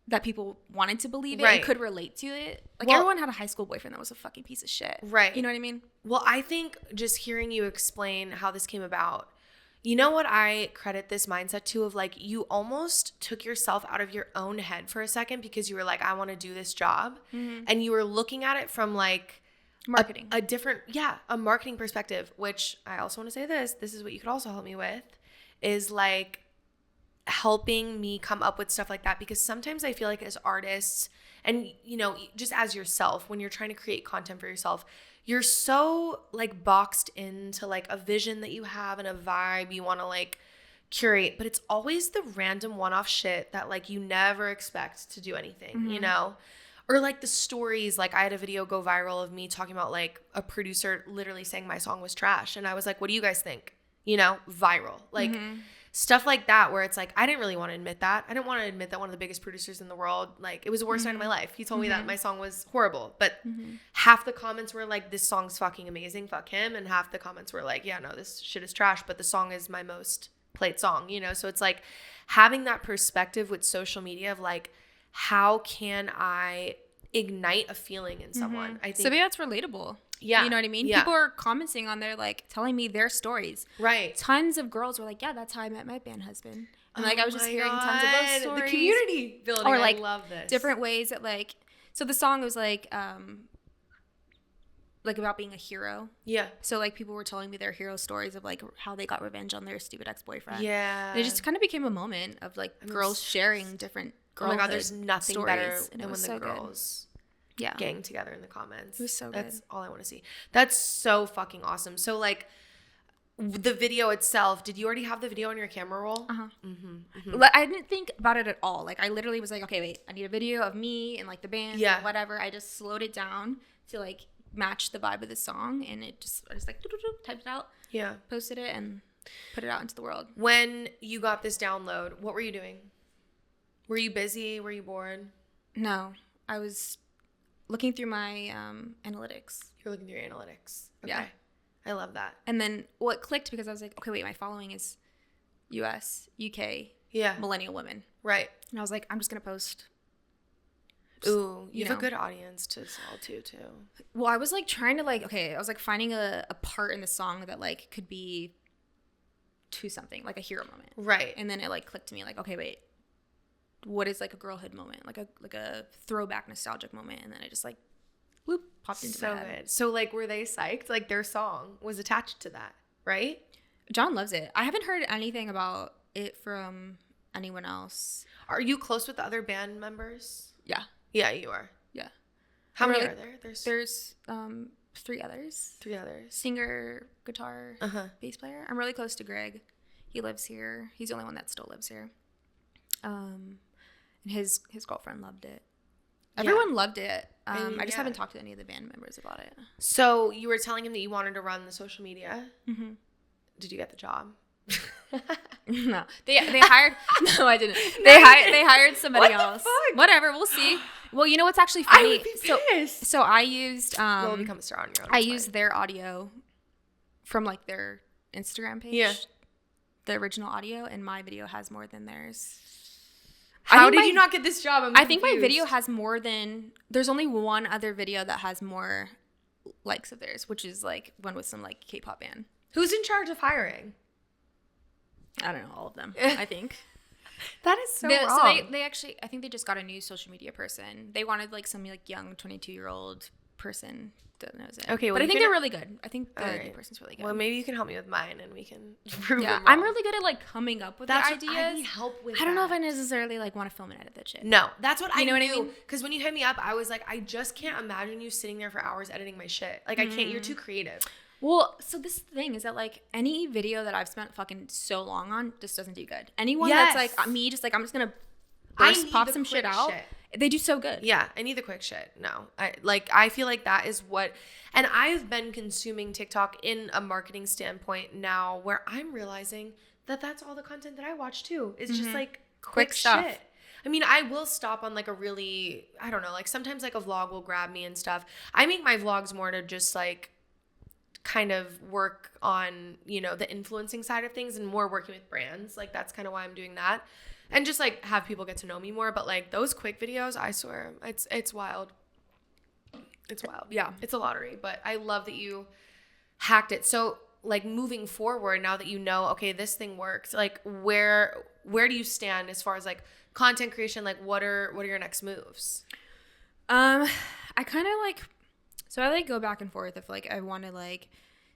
that people wanted to believe it and could relate to it. Like, everyone had a high school boyfriend that was a fucking piece of shit. Right. You know what I mean? Well, I think just hearing you explain how this came about, you know what I credit this mindset to of like, you almost took yourself out of your own head for a second because you were like, I want to do this job. Mm-hmm. And you were looking at it from like marketing. A different, a marketing perspective, which I also want to say this is what you could also help me with, is like helping me come up with stuff like that. Because sometimes I feel like as artists and, you know, just as yourself, when you're trying to create content for yourself, you're so like boxed into like a vision that you have and a vibe you want to like curate, but it's always the random one-off shit that like you never expect to do anything, you know? Or like the stories, like I had a video go viral of me talking about like a producer literally saying my song was trash. And I was like, what do you guys think? You know, viral. Like stuff like that where it's like, I didn't really want to admit that. I didn't want to admit that one of the biggest producers in the world, like it was the worst night of my life. He told me that my song was horrible. But half the comments were like, this song's fucking amazing, fuck him. And half the comments were like, yeah, no, this shit is trash. But the song is my most played song, you know? So it's like having that perspective with social media of like, how can I ignite a feeling in someone? I think so maybe that's relatable. Yeah. You know what I mean? Yeah. People are commenting on there, like, telling me their stories. Right. Tons of girls were like, yeah, that's how I met my band husband. And, like, I was just hearing tons of those stories. The community building. Or, like, I love this. Different ways that, like, so the song was, like about being a hero. Yeah. So, like, people were telling me their hero stories of, like, how they got revenge on their stupid ex-boyfriend. Yeah. And it just kind of became a moment of, like, girls sharing different girlhood. Oh, my God, there's nothing better than when the girls... Yeah. Gang together in the comments. It was so good. That's all I want to see. That's so fucking awesome. So like the video itself, did you already have the video on your camera roll? I didn't think about it at all. Like I literally was like, okay, wait, I need a video of me and like the band or whatever. I just slowed it down to like match the vibe of the song and I just like typed it out. Yeah. Posted it and put it out into the world. When you got this download, what were you doing? Were you busy? Were you bored? No. I was looking through my analytics. You're looking through your analytics. Okay. Yeah. I love that. And then it clicked because I was like, okay, wait, my following is US, UK, millennial women. Right. And I was like, I'm just going to post. Ooh, you have a good audience to sell to, too. Well, I was like trying to like, okay, I was like finding a part in the song that like could be to something, like a hero moment. Right. And then it like clicked to me like, okay, wait. What is like a girlhood moment, like a throwback nostalgic moment, and then I just like whoop popped into my head. So good. So like were they psyched? Like their song was attached to that, right? John loves it. I haven't heard anything about it from anyone else. Are you close with the other band members? Yeah. Yeah, you are. Yeah. How many are there? There's 3 others. 3 others. Singer, guitar, bass player. I'm really close to Greg. He lives here. He's the only one that still lives here. And his girlfriend loved it. Everyone loved it. I just haven't talked to any of the band members about it. So you were telling him that you wanted to run the social media. Mm-hmm. Did you get the job? No, they hired. No, I didn't. They hired somebody else. Fuck? Whatever, we'll see. Well, you know what's actually funny? I would be pissed. So I used. You'll become a star on your own. I used their audio from like their Instagram page. Yeah. The original audio, and my video has more than theirs. How did you not get this job? I think my video has more than... There's only one other video that has more likes of theirs, which is like one with some like K-pop band. Who's in charge of hiring? I don't know, all of them, I think. That is so wrong. So they actually... I think they just got a new social media person. They wanted like some like young 22-year-old person that knows it. Okay, well, but I think they're really good. I think the new person's really good. Well, maybe you can help me with mine and we can prove them wrong. I'm really good at like coming up with the ideas. I need help with I don't know if I necessarily like want to film and edit that shit. No, that's what I know. What I mean? Because when you hit me up, I was like, I just can't imagine you sitting there for hours editing my shit. Like I can't. You're too creative. Well, so this thing is that, like, any video that I've spent fucking so long on just doesn't do good. Anyone that's like me, just like, I'm just gonna pop some shit out. They do so good. Yeah, I need the quick shit. No, I feel like that is what, and I've been consuming TikTok in a marketing standpoint now, where I'm realizing that that's all the content that I watch too. Is just like quick stuff. Shit. I mean, I will stop on like a really, I don't know, like sometimes like a vlog will grab me and stuff. I make my vlogs more to just like kind of work on, you know, the influencing side of things and more working with brands. Like that's kind of why I'm doing that. And just like have people get to know me more. But like those quick videos, I swear, it's wild. It's wild. Yeah. It's a lottery. But I love that you hacked it. So like moving forward, now that you know, okay, this thing works, like where do you stand as far as like content creation? Like what are your next moves? I kind of like, so I like go back and forth if like I want to like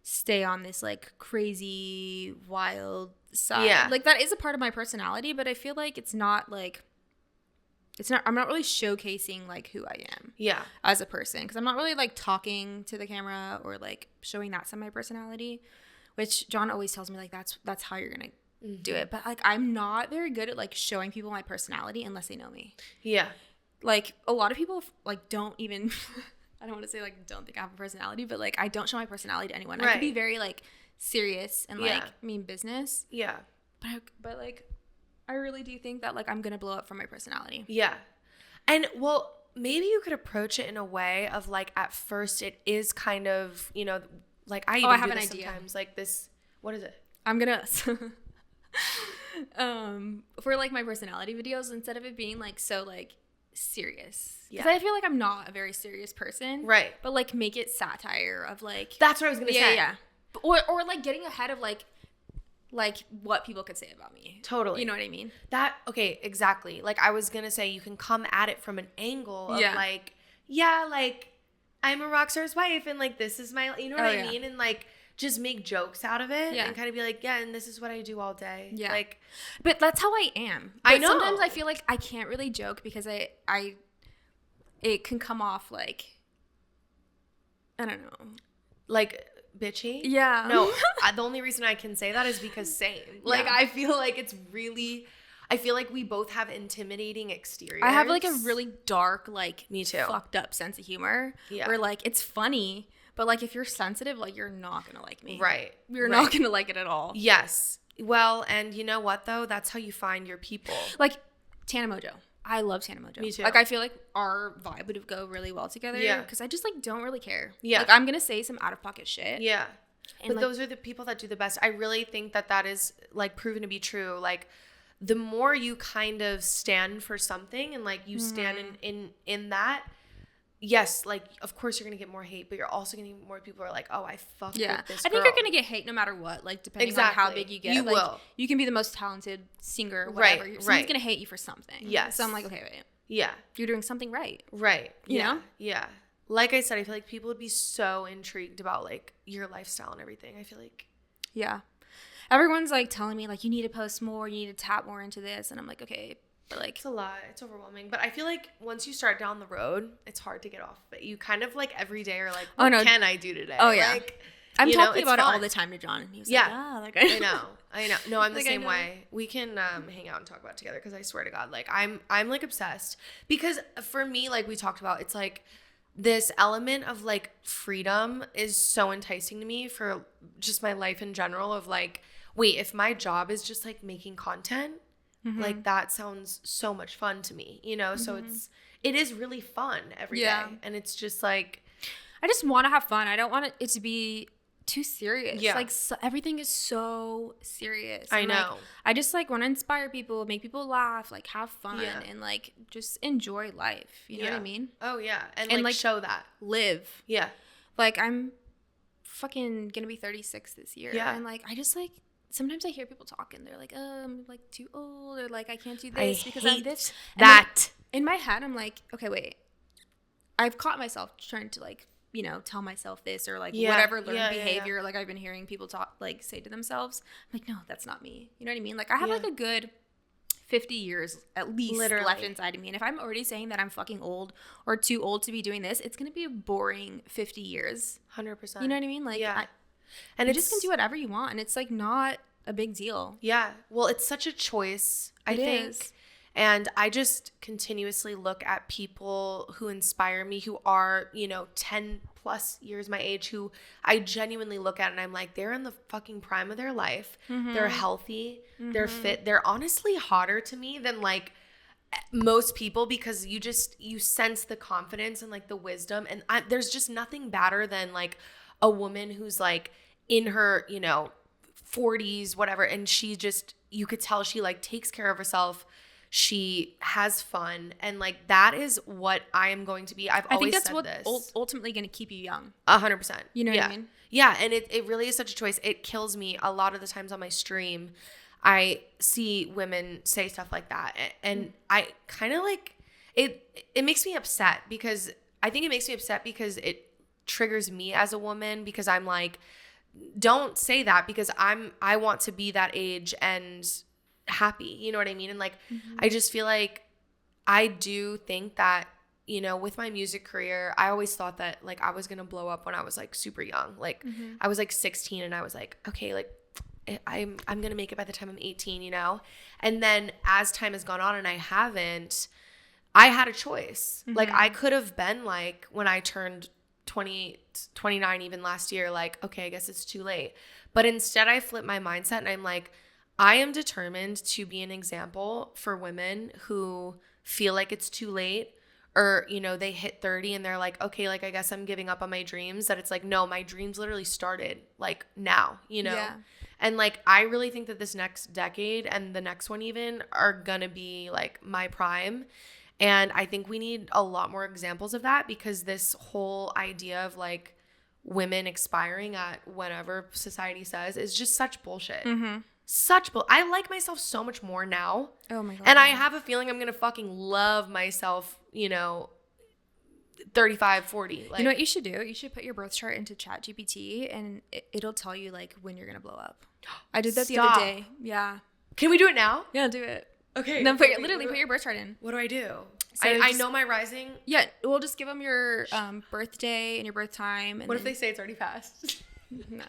stay on this like crazy wild side. Yeah. Like that is a part of my personality, but I feel like I'm not really showcasing like who I am. Yeah. As a person, because I'm not really like talking to the camera or like showing that side of my personality, which John always tells me like that's how you're going to do it. But like I'm not very good at like showing people my personality unless they know me. Yeah. Like a lot of people like don't even I don't want to say like don't think I have a personality, but like I don't show my personality to anyone. Right. I can be very like serious and like mean business. Yeah. But like I really do think that like I'm gonna blow up from my personality. Yeah. And well, maybe you could approach it in a way of like at first it is kind of, you know, like I have an idea sometimes. Like this, what is it? I'm gonna for like my personality videos, instead of it being like so like serious, because I feel like I'm not a very serious person, right? But like make it satire of like, that's what I was gonna say. Yeah. Or like getting ahead of like what people could say about me. Totally. You know what I mean? Okay, exactly. Like I was gonna say, you can come at it from an angle of like, like I'm a rock star's wife and like this is my, you know what I mean? And like just make jokes out of it and kind of be like, and this is what I do all day. Yeah. Like, but that's how I am. But I know. Sometimes I feel like I can't really joke because it can come off like, I don't know. Like bitchy? Yeah. No, the only reason I can say that is because same. Like I feel like I feel like we both have intimidating exteriors. I have like a really dark, like me too, fucked up sense of humor. Yeah. Where like it's funny, but like if you're sensitive, like you're not gonna like me. Right. You're not gonna like it at all. Yes. Well, and you know what though? That's how you find your people. Like Tana Mojo. I love Tana Mojo. Me too. Like I feel like our vibe would go really well together. Yeah. Because I just like don't really care. Yeah. Like I'm gonna say some out of pocket shit. Yeah. And but like, those are the people that do the best. I really think that is like proven to be true. Like the more you kind of stand for something and like you stand in that, yes, like of course you're gonna get more hate, but you're also gonna get more people who are like, oh, I fuck with this girl. I think you're gonna get hate no matter what, like depending on how big you get. You like, will. You can be the most talented singer, whatever. Right. Someone's gonna hate you for something. Yes. So I'm like, okay, wait. Yeah. You're doing something right. Right. You know? Yeah. Like I said, I feel like people would be so intrigued about like your lifestyle and everything. I feel like. Yeah. Everyone's like telling me like you need to post more, you need to tap more into this, and I'm like, okay. But like it's a lot, it's overwhelming, but I feel like once you start down the road it's hard to get off of it. You kind of like every day are like, what can I do today? Oh yeah. Like, I'm talking about it all the time to John, and he was like, I know no, I'm the same way. We can hang out and talk about it together, because I swear to God, like I'm like obsessed, because for me, like we talked about, it's like this element of like freedom is so enticing to me for just my life in general, of like, wait, if my job is just like making content, like that sounds so much fun to me, you know? So it is really fun every day. And it's just like, I just want to have fun. I don't want it to be too serious. Yeah. Like everything is so serious. I know. Like, I just like want to inspire people, make people laugh, like have fun and like just enjoy life. You know what I mean? Oh yeah. And like show that. Live. Yeah. Like I'm fucking gonna be 36 this year. Yeah. And like I just like, sometimes I hear people talk and they're like, I'm like too old, or like I can't do this because I'm this. And that. In my head, I'm like, okay, wait. I've caught myself trying to like, you know, tell myself this, or like whatever learned behavior like I've been hearing people talk, like say to themselves. I'm like, no, that's not me. You know what I mean? Like I have like a good 50 years at least left inside of me. And if I'm already saying that I'm fucking old or too old to be doing this, it's going to be a boring 50 years. 100%. You know what I mean? Like And you just can do whatever you want, and it's like not a big deal. Yeah. Well, it's such a choice, I think. Is. And I just continuously look at people who inspire me, who are, 10 plus years my age, who I genuinely look at and I'm like, they're in the fucking prime of their life. Mm-hmm. They're healthy. Mm-hmm. They're fit. They're honestly hotter to me than like most people, because you sense the confidence and like the wisdom. And there's just nothing badder than like a woman who's like in her, 40s, whatever. And she just, you could tell she like takes care of herself. She has fun, and like that is what I am going to be. I think that's what's ultimately going to keep you young. 100%. You know what I mean? Yeah, and it really is such a choice. It kills me a lot of the times on my stream. I see women say stuff like that, and I kind of like it. It makes me upset, because I think it makes me upset because it triggers me as a woman, because I'm like, don't say that, because I want to be that age and happy, you know what I mean? And like I just feel like I do think that, with my music career, I always thought that like I was gonna blow up when I was like super young. Like I was like 16 and I was like, okay, like I'm gonna make it by the time I'm 18, and then as time has gone on and I haven't, I had a choice. Like I could have been like, when I turned 28, 29 even last year, like, okay, I guess it's too late. But instead I flipped my mindset and I'm like, I am determined to be an example for women who feel like it's too late, or, they hit 30 and they're like, okay, like, I guess I'm giving up on my dreams. That it's like, no, my dreams literally started like now, Yeah. And like, I really think that this next decade and the next one even are gonna be like my prime. And I think we need a lot more examples of that, because this whole idea of like women expiring at whenever society says is just such bullshit. I like myself so much more now. Oh my God. And I have a feeling I'm going to fucking love myself, 35, 40. Like, you know what you should do? You should put your birth chart into ChatGPT, and it'll tell you like when you're going to blow up. I did that the other day. Yeah. Can we do it now? Yeah, do it. Okay. No, put your birth chart in. What do I do? So I know my rising. Yeah, we'll just give them your birthday and your birth time. And what if they say it's already passed? No.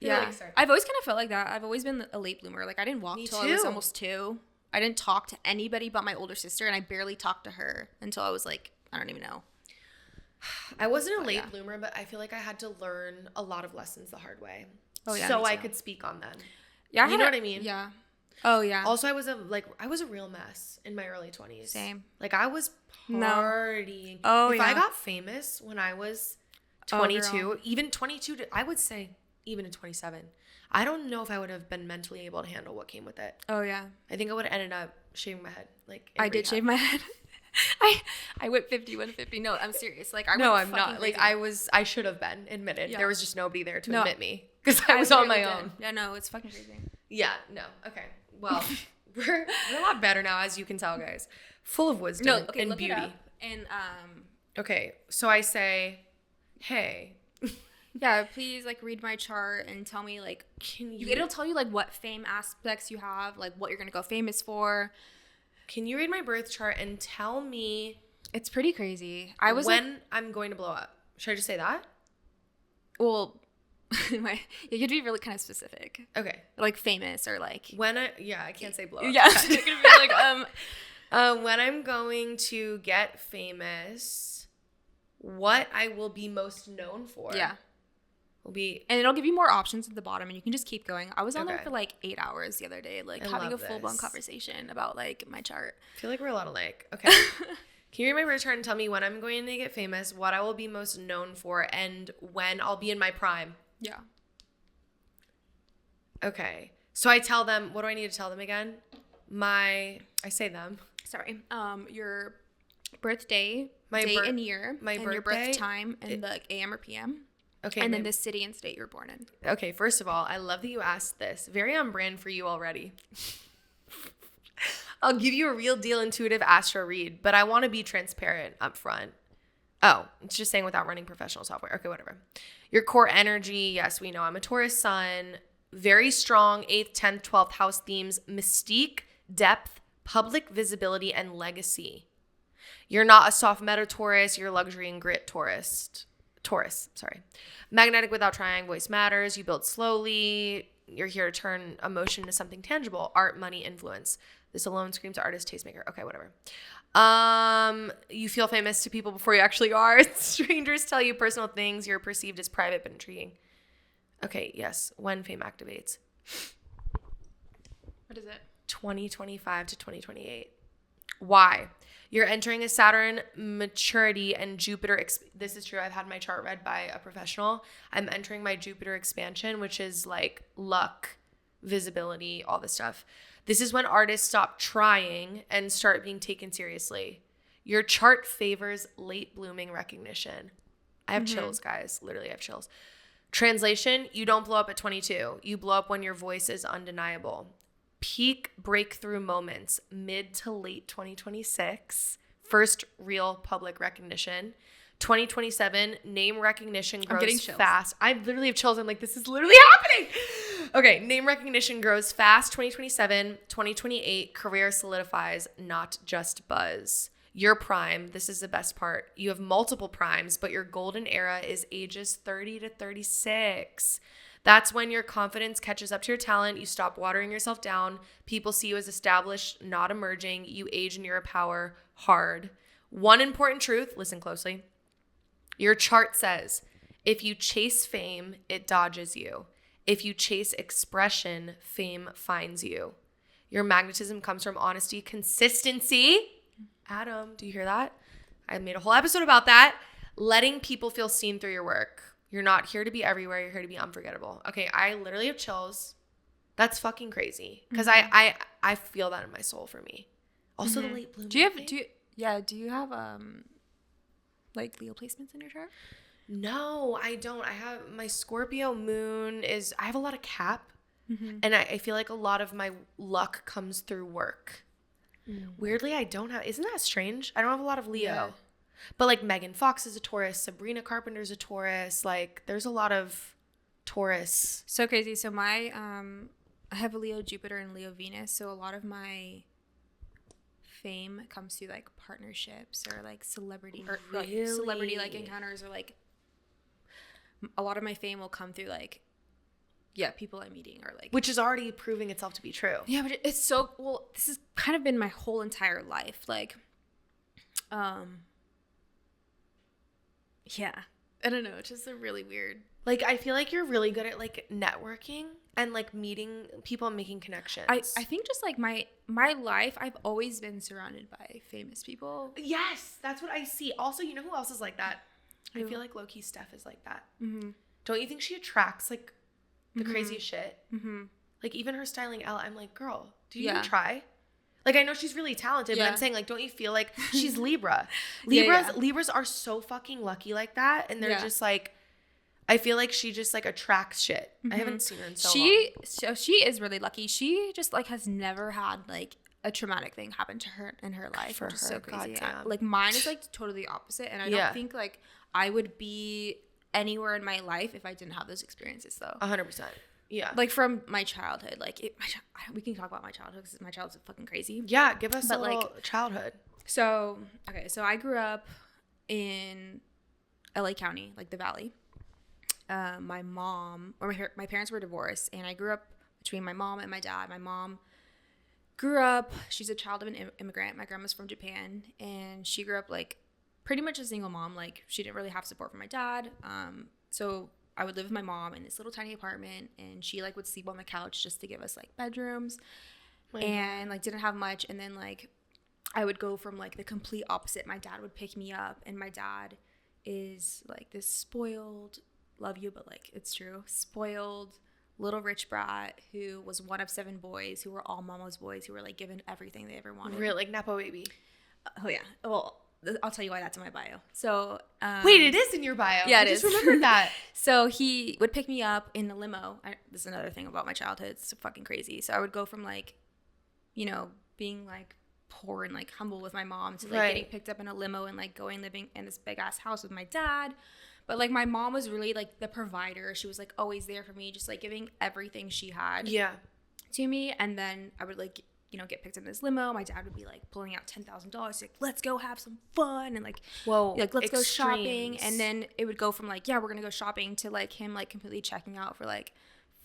Yeah, I've always kind of felt like that. I've always been a late bloomer. Like I didn't walk till I was almost 2. I didn't talk to anybody but my older sister, and I barely talked to her until I was like, I don't even know. I wasn't a late bloomer, but I feel like I had to learn a lot of lessons the hard way. Oh yeah, so I could speak on them. Yeah, you know what I mean? Yeah. Oh yeah. Also, I was a real mess in my early 20s. Same. Like I was partying. Oh if I got famous when I was 22, even 22, I would say even at 27, I don't know if I would have been mentally able to handle what came with it. Oh yeah. I think I would have ended up shaving my head. Like I did shave my head. I went 50. No, I'm serious. Like I'm not. Crazy. Like I should have been admitted. Yeah. There was just nobody there to admit me, because I was on my own. Yeah, no, it's fucking crazy. Yeah, no. Okay. Well, we're a lot better now, as you can tell, guys. Full of wisdom and look beauty. It up. And okay, so I say, hey. Yeah, please like read my chart and tell me like it'll tell you like what fame aspects you have, like what you're gonna go famous for. Can you read my birth chart and tell me? It's pretty crazy. When I'm going to blow up. Should I just say that? Well, you could be really kind of specific. Okay. Like famous or like I can't say blow up. Yeah. It could be like when I'm going to get famous, what I will be most known for. Yeah. And it'll give you more options at the bottom, and you can just keep going. I was on there for like 8 hours the other day, like having a full-blown conversation about like my chart. I feel like we're a lot alike. Okay. Can you read my birth chart and tell me when I'm going to get famous, what I will be most known for, and when I'll be in my prime? Yeah. Okay. So I tell them, what do I need to tell them again? I say them. Sorry. Your birthday, my date and year, my and birthday, your birth time, and the AM or PM. Okay. And then the city and state you were born in. Okay, first of all, I love that you asked this. Very on brand for you already. I'll give you a real deal intuitive astro read, but I want to be transparent up front. Oh, it's just saying without running professional software. Okay, whatever. Your core energy, yes, we know I'm a Taurus sun. Very strong 8th, 10th, 12th house themes, mystique, depth, public visibility, and legacy. You're not a soft meta Taurus, you're luxury and grit Taurus. Taurus, sorry. Magnetic without trying, voice matters. You build slowly. You're here to turn emotion into something tangible. Art, money, influence. This alone screams artist, tastemaker. Okay, whatever. You feel famous to people before you actually are. Strangers tell you personal things. You're perceived as private but intriguing. Okay, yes. When fame activates. What is it? 2025 to 2028. Why? You're entering a Saturn maturity and Jupiter. This is true. I've had my chart read by a professional. I'm entering my Jupiter expansion, which is like luck, visibility, all this stuff. This is when artists stop trying and start being taken seriously. Your chart favors late blooming recognition. I have chills, guys. Literally, I have chills. Translation, you don't blow up at 22. You blow up when your voice is undeniable. Peak breakthrough moments, mid to late 2026. First real public recognition. 2027, name recognition grows fast. I literally have chills. I'm like, this is literally happening. Okay, name recognition grows fast. 2027, 2028, career solidifies, not just buzz. Your prime, this is the best part. You have multiple primes, but your golden era is ages 30 to 36. That's when your confidence catches up to your talent. You stop watering yourself down. People see you as established, not emerging. You age in your power hard. One important truth, listen closely. Your chart says, if you chase fame, it dodges you. If you chase expression, fame finds you. Your magnetism comes from honesty, consistency. Adam, do you hear that? I made a whole episode about that. Letting people feel seen through your work. You're not here to be everywhere. You're here to be unforgettable. Okay, I literally have chills. That's fucking crazy. Because I feel that in my soul for me. Also the late blooming. Do you have like Leo placements in your chart? No, I don't. I have my Scorpio moon I have a lot of Cap. And I feel like a lot of my luck comes through work. Weirdly, I don't have, isn't that strange? I don't have a lot of Leo. Yeah. But like Megan Fox is a Taurus, Sabrina Carpenter's a Taurus. Like there's a lot of Taurus. So crazy. So my I have a Leo Jupiter and Leo Venus. So a lot of my fame comes through like partnerships or like celebrity or really? like celebrity like encounters, or like a lot of my fame will come through like people I'm meeting, or like, which is already proving itself to be true. Yeah, but it's so, well, this has kind of been my whole entire life. Like, yeah, I don't know. It's just a really weird. Like, I feel like you're really good at like networking and like meeting people and making connections. I think just like my life, I've always been surrounded by famous people. Yes, that's what I see. Also, you know who else is like that? I feel like low-key Steph is like that. Don't you think she attracts like the craziest shit? Like even her styling out, I'm like, girl, do you even try? Like, I know she's really talented, but I'm saying, like, don't you feel like she's Libra? Libras are so fucking lucky like that, and they're just like, I feel like she just like attracts shit. I haven't seen her in so long. So she is really lucky. She just like has never had like a traumatic thing happen to her in her life, which is so crazy. Like mine is like totally opposite, and I don't think like I would be anywhere in my life if I didn't have those experiences, though. 100%. Yeah. Like from my childhood, like we can talk about my childhood because my childhood's fucking crazy. Yeah, give us a little childhood. So I grew up in LA County, like the Valley. My parents were divorced, and I grew up between my mom and my dad. My mom grew up, she's a child of an immigrant. My grandma's from Japan, and she grew up like pretty much a single mom. Like she didn't really have support from my dad. So I would live with my mom in this little tiny apartment, and she like would sleep on the couch just to give us like bedrooms, and like didn't have much. And then like I would go from like the complete opposite. My dad would pick me up, and my dad is like this spoiled, love you, but like it's true, spoiled little rich brat who was one of 7 boys who were all mama's boys who were like given everything they ever wanted. Real like Nepo baby. Oh yeah. Well, I'll tell you why that's in my bio. So wait, it is in your bio. Yeah, I just remembered that. So he would pick me up in the limo. This is another thing about my childhood. It's fucking crazy. So I would go from like, you know, being like poor and like humble with my mom to like getting picked up in a limo and like living in this big ass house with my dad. But like my mom was really like the provider. She was like always there for me, just like giving everything she had to me. And then I would like get picked up in this limo. My dad would be like pulling out $10,000, like, let's go have some fun, and like, whoa, like let's extremes. go shopping. And then it would go from like, yeah, we're gonna go shopping, to like him like completely checking out for like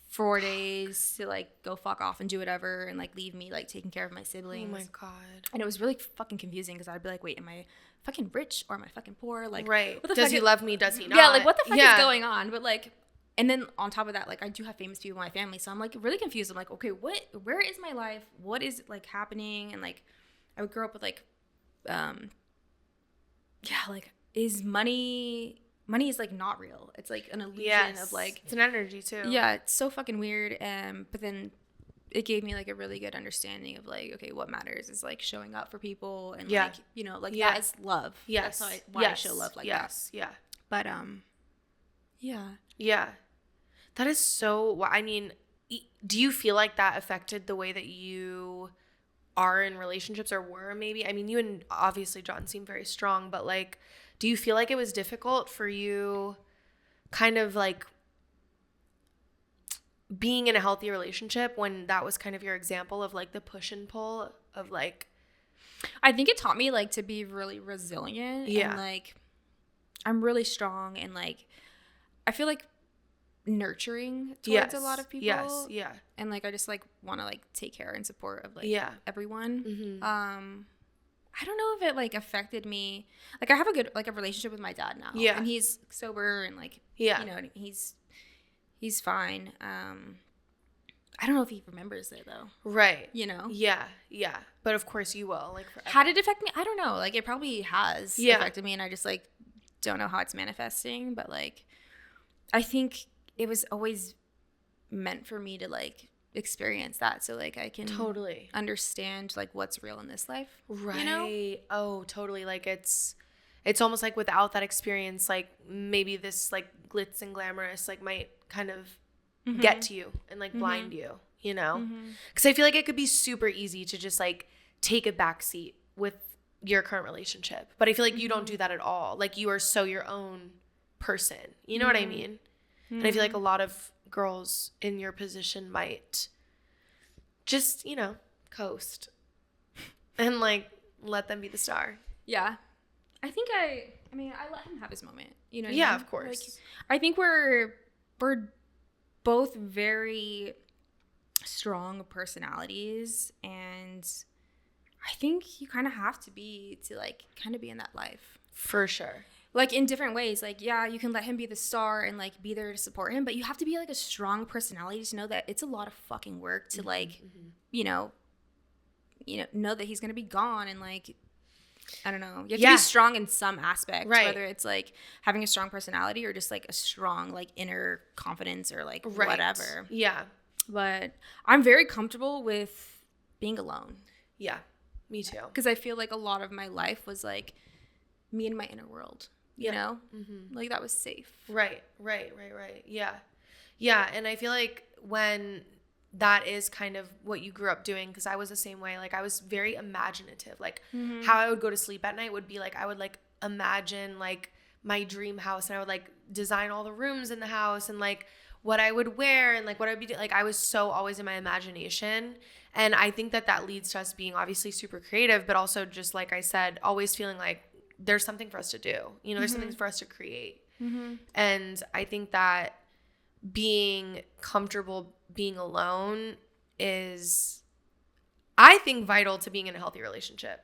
4 days to like go fuck off and do whatever, and like leave me like taking care of my siblings. Oh my God. And it was really fucking confusing, because I'd be like, wait, am I fucking rich or am I fucking poor? Like, right. what the Does fuck he love me? Does he not? Yeah, like what the fuck is going on? But like, and then on top of that, like I do have famous people in my family, so I'm like really confused. I'm like, okay, where is my life? What is like happening? And like, I would grow up with like, like, is money is like not real. It's like an illusion of like, it's an energy too. Yeah, it's so fucking weird. But then it gave me like a really good understanding of like, okay, what matters is like showing up for people, and like, that is love. Yes. That's why I show love like that. Yeah. But yeah. That is so, I mean, do you feel like that affected the way that you are in relationships, or were maybe? I mean, you and obviously John seem very strong, but like, do you feel like it was difficult for you kind of like being in a healthy relationship when that was kind of your example of like the push and pull of like? I think it taught me like to be really resilient. Yeah. And like, I'm really strong, and like, I feel like nurturing towards a lot of people. Yes. Yeah. And like, I just like want to like take care and support of like everyone. Mm-hmm. I don't know if it like affected me. Like, I have a good like a relationship with my dad now. Yeah. And he's sober, and like, he's fine. I don't know if he remembers it though. Right. Yeah. Yeah. But of course you will. Like, forever. How did it affect me? I don't know. Like, it probably has affected me, and I just like don't know how it's manifesting. But like, I think it was always meant for me to like experience that, so like I can totally understand like what's real in this life. Right. Oh, totally. Like it's almost like without that experience, like maybe this like glitz and glamorous like might kind of get to you and like blind you, because I feel like it could be super easy to just like take a back seat with your current relationship, but I feel like you don't do that at all. Like, you are so your own person, you know what I mean? And I feel like a lot of girls in your position might just, coast and like let them be the star. Yeah. I think I let him have his moment, what I mean? Of course. Like, I think we're both very strong personalities, and I think you kind of have to be to like kind of be in that life. For sure. Like, in different ways. Like, yeah, you can let him be the star and like be there to support him, but you have to be like a strong personality to know that it's a lot of fucking work to like, know that he's gonna be gone, and like, I don't know. You have to be strong in some aspect, right? Whether it's like having a strong personality or just like a strong like inner confidence or like whatever. Yeah. But I'm very comfortable with being alone. Yeah, me too. Because I feel like a lot of my life was like me and my inner world. You know? Like, that was safe. Right. Yeah. And I feel like when that is kind of what you grew up doing, because I was the same way. Like, I was very imaginative. Like, how I would go to sleep at night would be like, I would like imagine like my dream house, and I would like design all the rooms in the house, and like what I would wear, and like what I would be doing. Like, I was so always in my imagination. And I think that leads to us being obviously super creative, but also just like I said, always feeling like there's something for us to do, there's something for us to create. And I think that being comfortable being alone is, I think, vital to being in a healthy relationship.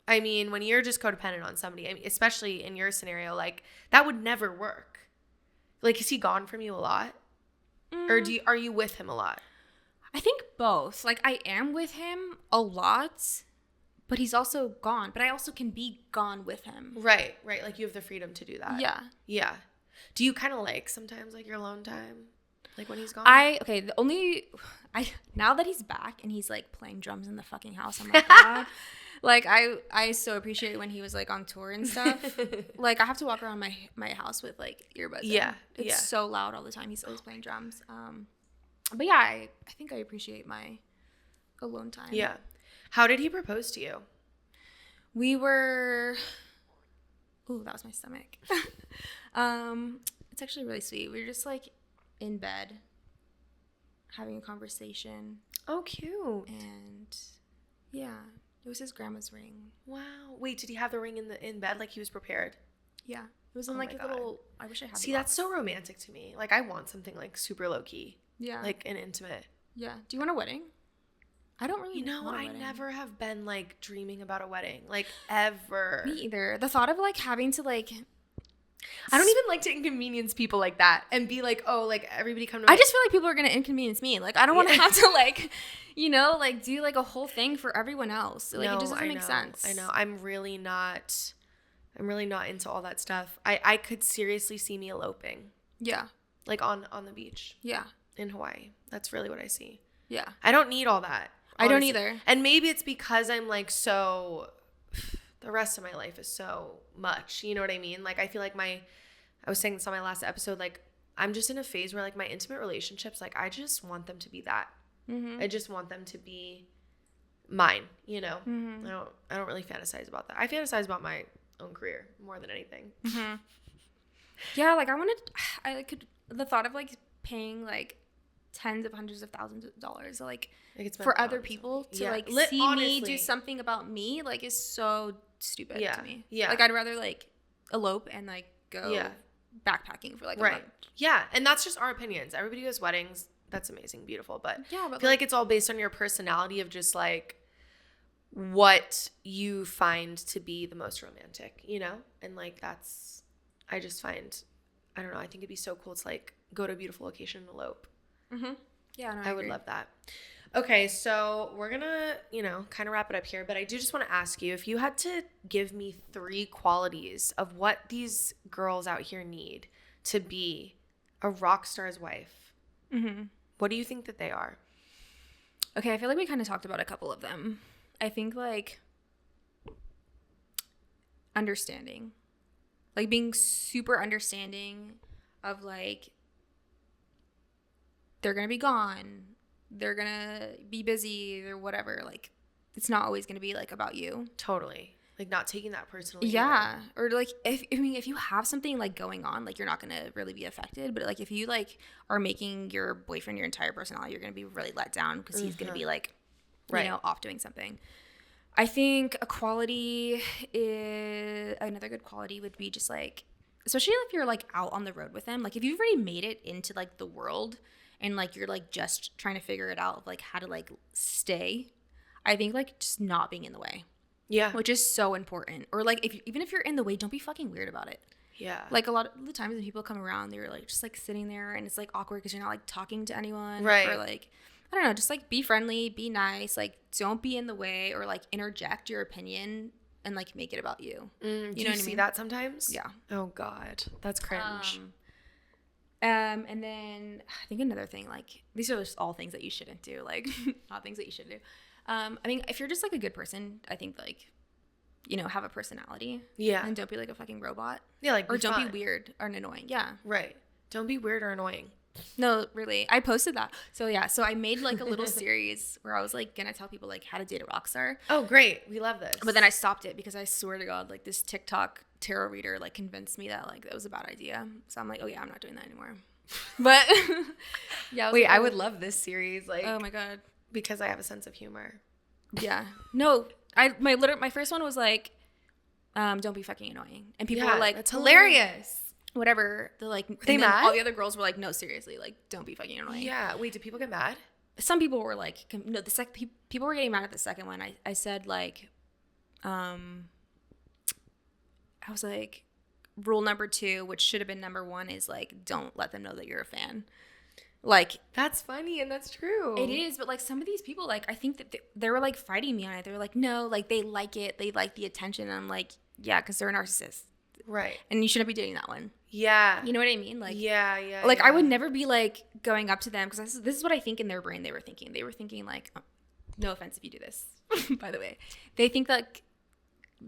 I mean, when you're just codependent on somebody, I mean, especially in your scenario, like, that would never work. Like, is he gone from you a lot? Or are you with him a lot? I think both. Like, I am with him a lot, but he's also gone. But I also can be gone with him. Right. Like, you have the freedom to do that. Yeah. Do you kind of like sometimes like your alone time? Like, when he's gone? Now that he's back and he's like playing drums in the fucking house, I'm like, God. Like, I so appreciate when he was like on tour and stuff. Like, I have to walk around my house with like earbuds. Yeah. It's so loud all the time. He's always playing drums. But yeah, I think I appreciate my alone time. Yeah. How did he propose to you? We were... Ooh, that was my stomach. It's actually really sweet. We were just like in bed having a conversation. Oh, cute. And Yeah. It was his grandma's ring. Wow. Wait, did he have the ring in bed like he was prepared? Yeah. It was in like a little, I wish I had. See, that's so romantic to me. Like, I want something like super low key. Yeah. Like an intimate. Yeah. Do you want a wedding? I don't really want a I wedding. never have been like dreaming about a wedding. Like, ever. Me either. The thought of like having to like, I don't even like to inconvenience people like that and be like, oh, like everybody come to my. I just feel like people are going to inconvenience me. Like, I don't want to have to like, you know, like do like a whole thing for everyone else. Like, it just doesn't make sense. I know. I'm really not into all that stuff. I could seriously see me eloping. Yeah. Like on the beach. Yeah. In Hawaii. That's really what I see. Yeah. I don't need all that. Honestly. I don't either. And maybe it's because I'm like so, the rest of my life is so much. You know what I mean? Like, I feel like I was saying this on my last episode, like, I'm just in a phase where like my intimate relationships, like, I just want them to be that. Mm-hmm. I just want them to be mine, you know? Mm-hmm. I don't really fantasize about that. I fantasize about my own career more than anything. Mm-hmm. Yeah, like the thought of like paying like tens of hundreds of thousands of dollars like for other people to like see honestly. Me do something about me like is so stupid to me. Yeah. Like, I'd rather like elope and like go backpacking for like a month. Yeah. And that's just our opinions. Everybody who has weddings, that's amazing, beautiful. But I feel like it's all based on your personality of just like what you find to be the most romantic, you know? And like I just find, I don't know, I think it'd be so cool to like go to a beautiful location and elope. Mm-hmm. Yeah, no, I would love that. Okay, so we're gonna, kind of wrap it up here, but I do just want to ask you, if you had to give me 3 qualities of what these girls out here need to be a rock star's wife, what do you think that they are? Okay, I feel like we kind of talked about a couple of them. I think like understanding, like being super understanding of like they're gonna be gone, they're gonna be busy, or whatever. Like, it's not always gonna be like about you. Totally. Like, not taking that personally. Yeah. Or like if you have something like going on, like, you're not gonna really be affected. But like if you like are making your boyfriend your entire personality, you're gonna be really let down because he's gonna be like, off doing something. I think another good quality would be just like, especially if you're like out on the road with them, like if you've already made it into like the world and like you're like just trying to figure it out of like how to like stay, I think like just not being in the way. Yeah. Which is so important. Or like even if you're in the way, don't be fucking weird about it. Yeah. Like a lot of the times when people come around, they're like just like sitting there and it's like awkward because you're not like talking to anyone. Right. Or like, I don't know, just like be friendly, be nice, like don't be in the way or like interject your opinion and like make it about you. You know what I mean? See that sometimes? Yeah. Oh God, that's cringe. And then I think another thing, like these are just all things that you shouldn't do, like not things that you should do. I mean, if you're just like a good person, I think like, have a personality. Yeah. And don't be like a fucking robot. Yeah, like, or don't be weird or annoying. Yeah. Right. Don't be weird or annoying. No, really. I posted that. So yeah, so I made like a little series where I was like gonna tell people like how to date a rock star. Oh, great. We love this. But then I stopped it because I swear to God, like this TikTok tarot reader like convinced me that like that was a bad idea. So I'm like, oh yeah, I'm not doing that anymore. But yeah. Wait, I would love this series. Like, oh my God. Because I have a sense of humor. Yeah. No, my first one was like, don't be fucking annoying. And people were like, it's hilarious. Whatever. They're like, were they mad? All the other girls were like, no, seriously, like, don't be fucking annoying. Yeah. Wait, did people get mad? Some people were like, no, people were getting mad at the second one. I said like, I was like, rule number 2, which should have been number 1, is like, don't let them know that you're a fan. Like, that's funny and that's true. It is, but like some of these people, like I think that they were like fighting me on it. They were like, no, like they like it, they like the attention. And I'm like, yeah, because they're a narcissist, right? And you shouldn't be dating that one. Yeah, you know what I mean? Like, yeah. Like, I would never be like going up to them because this is what I think in their brain they were thinking. They were thinking like, no offense if you do this, by the way, they think like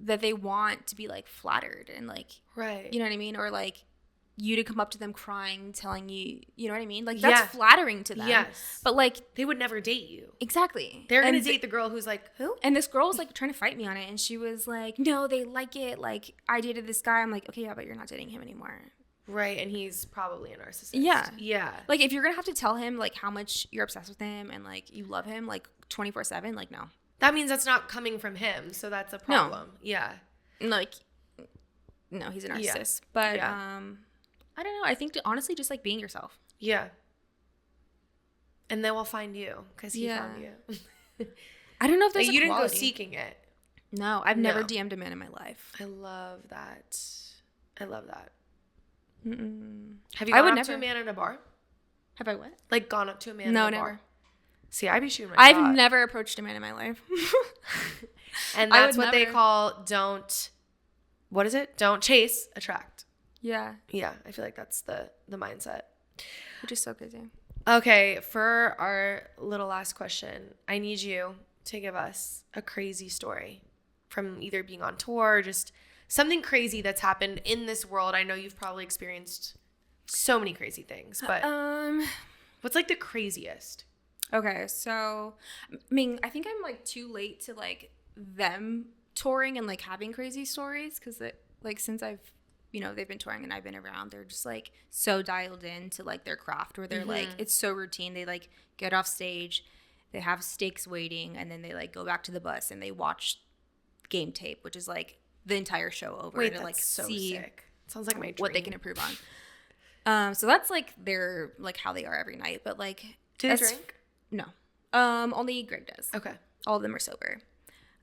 that they want to be like flattered and like, right? You know what I mean? Or like, you to come up to them crying, telling you, you know what I mean? Like, that's flattering to them. Yes. But, like, they would never date you. Exactly. They're going to date the girl who's like, who? And this girl was, like, trying to fight me on it. And she was like, no, they like it. Like, I dated this guy. I'm like, okay, yeah, but you're not dating him anymore. Right. And he's probably a narcissist. Yeah. Yeah. Like, if you're going to have to tell him, like, how much you're obsessed with him and, like, you love him, like, 24/7, like, no. That means that's not coming from him, so that's a problem. No. Yeah. Like, no, he's a narcissist. Yeah. But, I don't know. I think honestly just, like, being yourself. Yeah. And they will find you because he found you. I don't know if there's like, a you quality. Didn't go seeking it. No, I've never DM'd a man in my life. I love that. Mm-mm. Have you gone up to a man in a bar? Have I what? Like gone up to a man in a never. bar? See, I'd be shooting my shot. I've never approached a man in my life. And that's what they call what is it? Don't chase, attract. Yeah. Yeah, I feel like that's the mindset. Which is so crazy. Okay, for our little last question, I need you to give us a crazy story from either being on tour or just something crazy that's happened in this world. I know you've probably experienced so many crazy things, but what's like the craziest? Okay, so I mean, I think I'm like too late to like them touring and like having crazy stories because like since I've they've been touring and I've been around, they're just like so dialed in to like their craft where they're like it's so routine. They like get off stage, they have steaks waiting, and then they like go back to the bus and they watch game tape, which is like the entire show over. Wait, to that's like so see sick. Sounds like my dream. What they can improve on. So that's like their like how they are every night. But like, do they drink? No. Only Greg does. Okay. All of them are sober.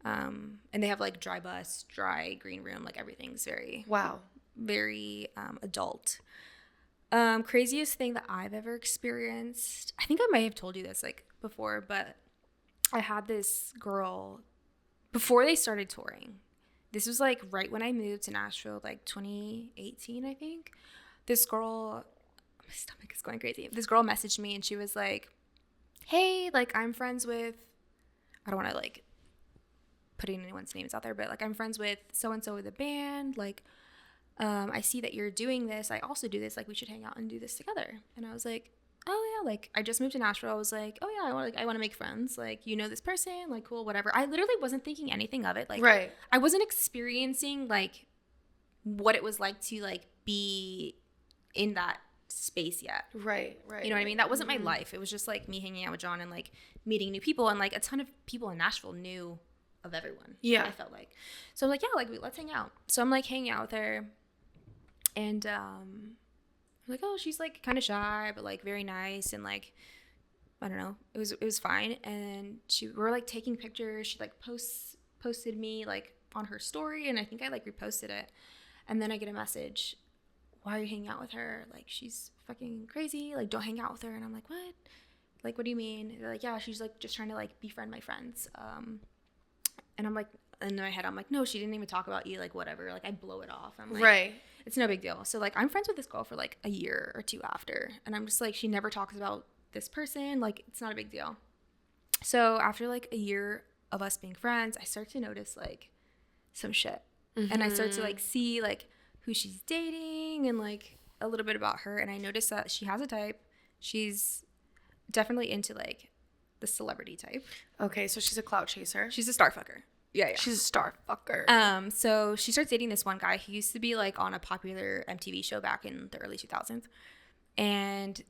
And they have like dry bus, dry green room, like everything's very adult. Craziest thing that I've ever experienced. I think I might have told you this like before, but I had this girl before they started touring. This was like right when I moved to Nashville, like 2018, I think. This girl, my stomach is going crazy. This girl messaged me and she was like, hey, like I'm friends with, I don't want to like putting anyone's names out there, but like I'm friends with so-and-so with the band. Like, I see that you're doing this. I also do this. Like we should hang out and do this together. And I was like, oh yeah, like I just moved to Nashville. I was like, oh yeah, I want to make friends. Like, this person, like cool, whatever. I literally wasn't thinking anything of it. Like, right. I wasn't experiencing like what it was like to like be in that space yet. Right. You know what I mean? That wasn't my life. It was just like me hanging out with John and like meeting new people, and like a ton of people in Nashville knew of everyone. Yeah. I felt like. So I'm like, yeah, like let's hang out. So I'm like hanging out with her, and like, oh, she's like kind of shy, but like very nice, and like I don't know, it was fine. And we were like taking pictures. She like posted me like on her story, and I think I like reposted it. And then I get a message, why are you hanging out with her? Like she's fucking crazy. Like don't hang out with her. And I'm like, what? Like what do you mean? They're like, yeah, she's like just trying to like befriend my friends. And I'm like, in my head I'm like, no, she didn't even talk about you. Like whatever. Like I blow it off. I'm like, right. It's no big deal. So like I'm friends with this girl for like a year or two after, and I'm just like, she never talks about this person. Like it's not a big deal. So after like a year of us being friends, I start to notice like some shit, and I start to like see like who she's dating and like a little bit about her. And I noticed that she has a type. She's definitely into like the celebrity type. Okay, so she's a clout chaser. She's a star fucker. Yeah. She's a star fucker. So she starts dating this one guy. He used to be like on a popular MTV show back in the early 2000s. And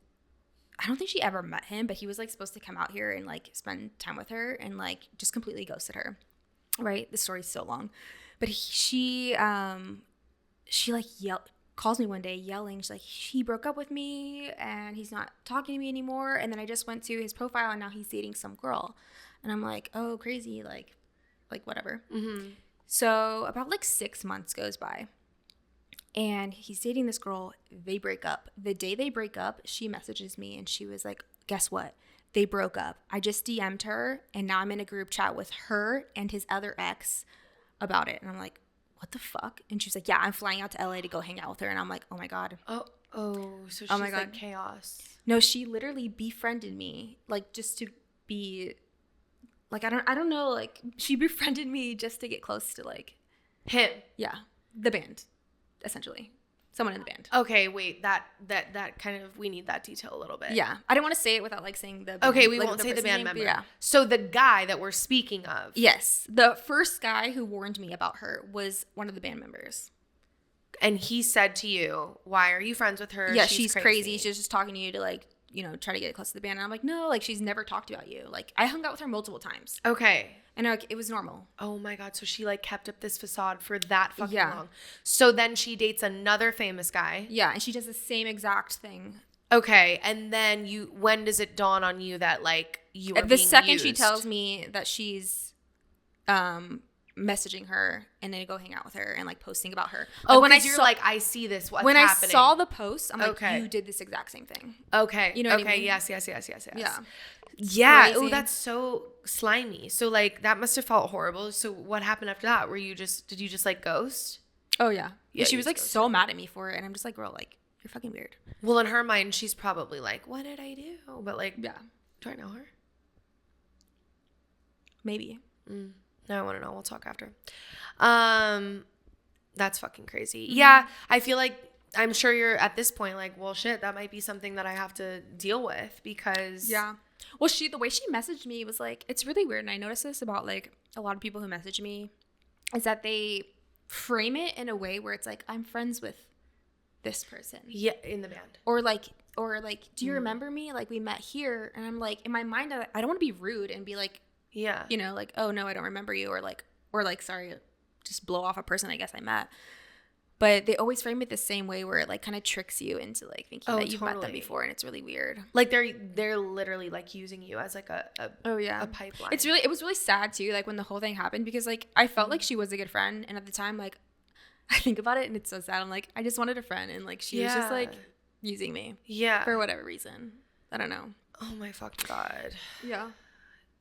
I don't think she ever met him, but he was like supposed to come out here and like spend time with her, and like just completely ghosted her. Right? The story's so long. But she like calls me one day yelling. She's like, he broke up with me and he's not talking to me anymore. And then I just went to his profile and now he's dating some girl. And I'm like, oh, crazy. Like whatever. So about like 6 months goes by and he's dating this girl. They break up. The day they break up, she messages me and she was like, guess what? They broke up. I just DM'd her and now I'm in a group chat with her and his other ex about it. And I'm like, what the fuck? And she's like, yeah, I'm flying out to LA to go hang out with her. And I'm like, oh my God. So she's like chaos. No, she literally befriended me, like just to be like, I don't know, like she befriended me just to get close to like him. Yeah. The band, essentially. Someone in the band. Okay, wait, that kind of, we need that detail a little bit. Yeah. I don't want to say it without like saying the band. Okay, we won't say the band member. Yeah. So the guy that we're speaking of. Yes. The first guy who warned me about her was one of the band members. And he said to you, why are you friends with her? Yeah, she's crazy. She's just talking to you to like, try to get close to the band. And I'm like, no, like she's never talked about you. Like I hung out with her multiple times. Okay. And it was normal. Oh my God. So she like kept up this facade for that fucking Yeah. long. So then she dates another famous guy. Yeah, and she does the same exact thing. Okay. And then when does it dawn on you that like you are The being second used? she tells me that she's messaging her and then go hang out with her and like posting about her. Like, Oh, when you're like, I see this. What's happening? I saw the post, I'm like, Okay. you did this exact same thing. Okay. You know what I okay. mean? Yes. Yeah. Yeah. Oh, Crazy. that's so slimy. So like that must have felt horrible. So what happened after that? Did you just like ghost? Oh yeah. Yeah, She you was like just so mad at me for it, and I'm just like, girl, like you're fucking weird. Well, in her mind, she's probably like, what did I do? But like, Yeah. do I know her? Maybe. No, I want to know. We'll talk after. That's fucking crazy. Yeah, I feel like I'm sure you're at this point like, well, shit, that might be something that I have to deal with because Yeah. Well, the way she messaged me was like, it's really weird, and I noticed this about like a lot of people who message me, is that they frame it in a way where it's like, I'm friends with this person. Yeah, in the band. Or like, do you remember me? Like, we met here. And I'm like, in my mind, I don't want to be rude and be like, Yeah. you know, like, oh no, I don't remember you. Or like, sorry, just blow off a person I guess I met. But they always frame it the same way where it like kind of tricks you into like thinking that you've met them totally. before, and it's really weird. Like they're literally like using you as like a pipeline. It was really sad too, like when the whole thing happened, because like I felt like she was a good friend, and at the time, like I think about it and it's so sad. I'm like, I just wanted a friend, and like she was just like using me. Yeah. For whatever reason. I don't know. Oh my fucking God. Yeah.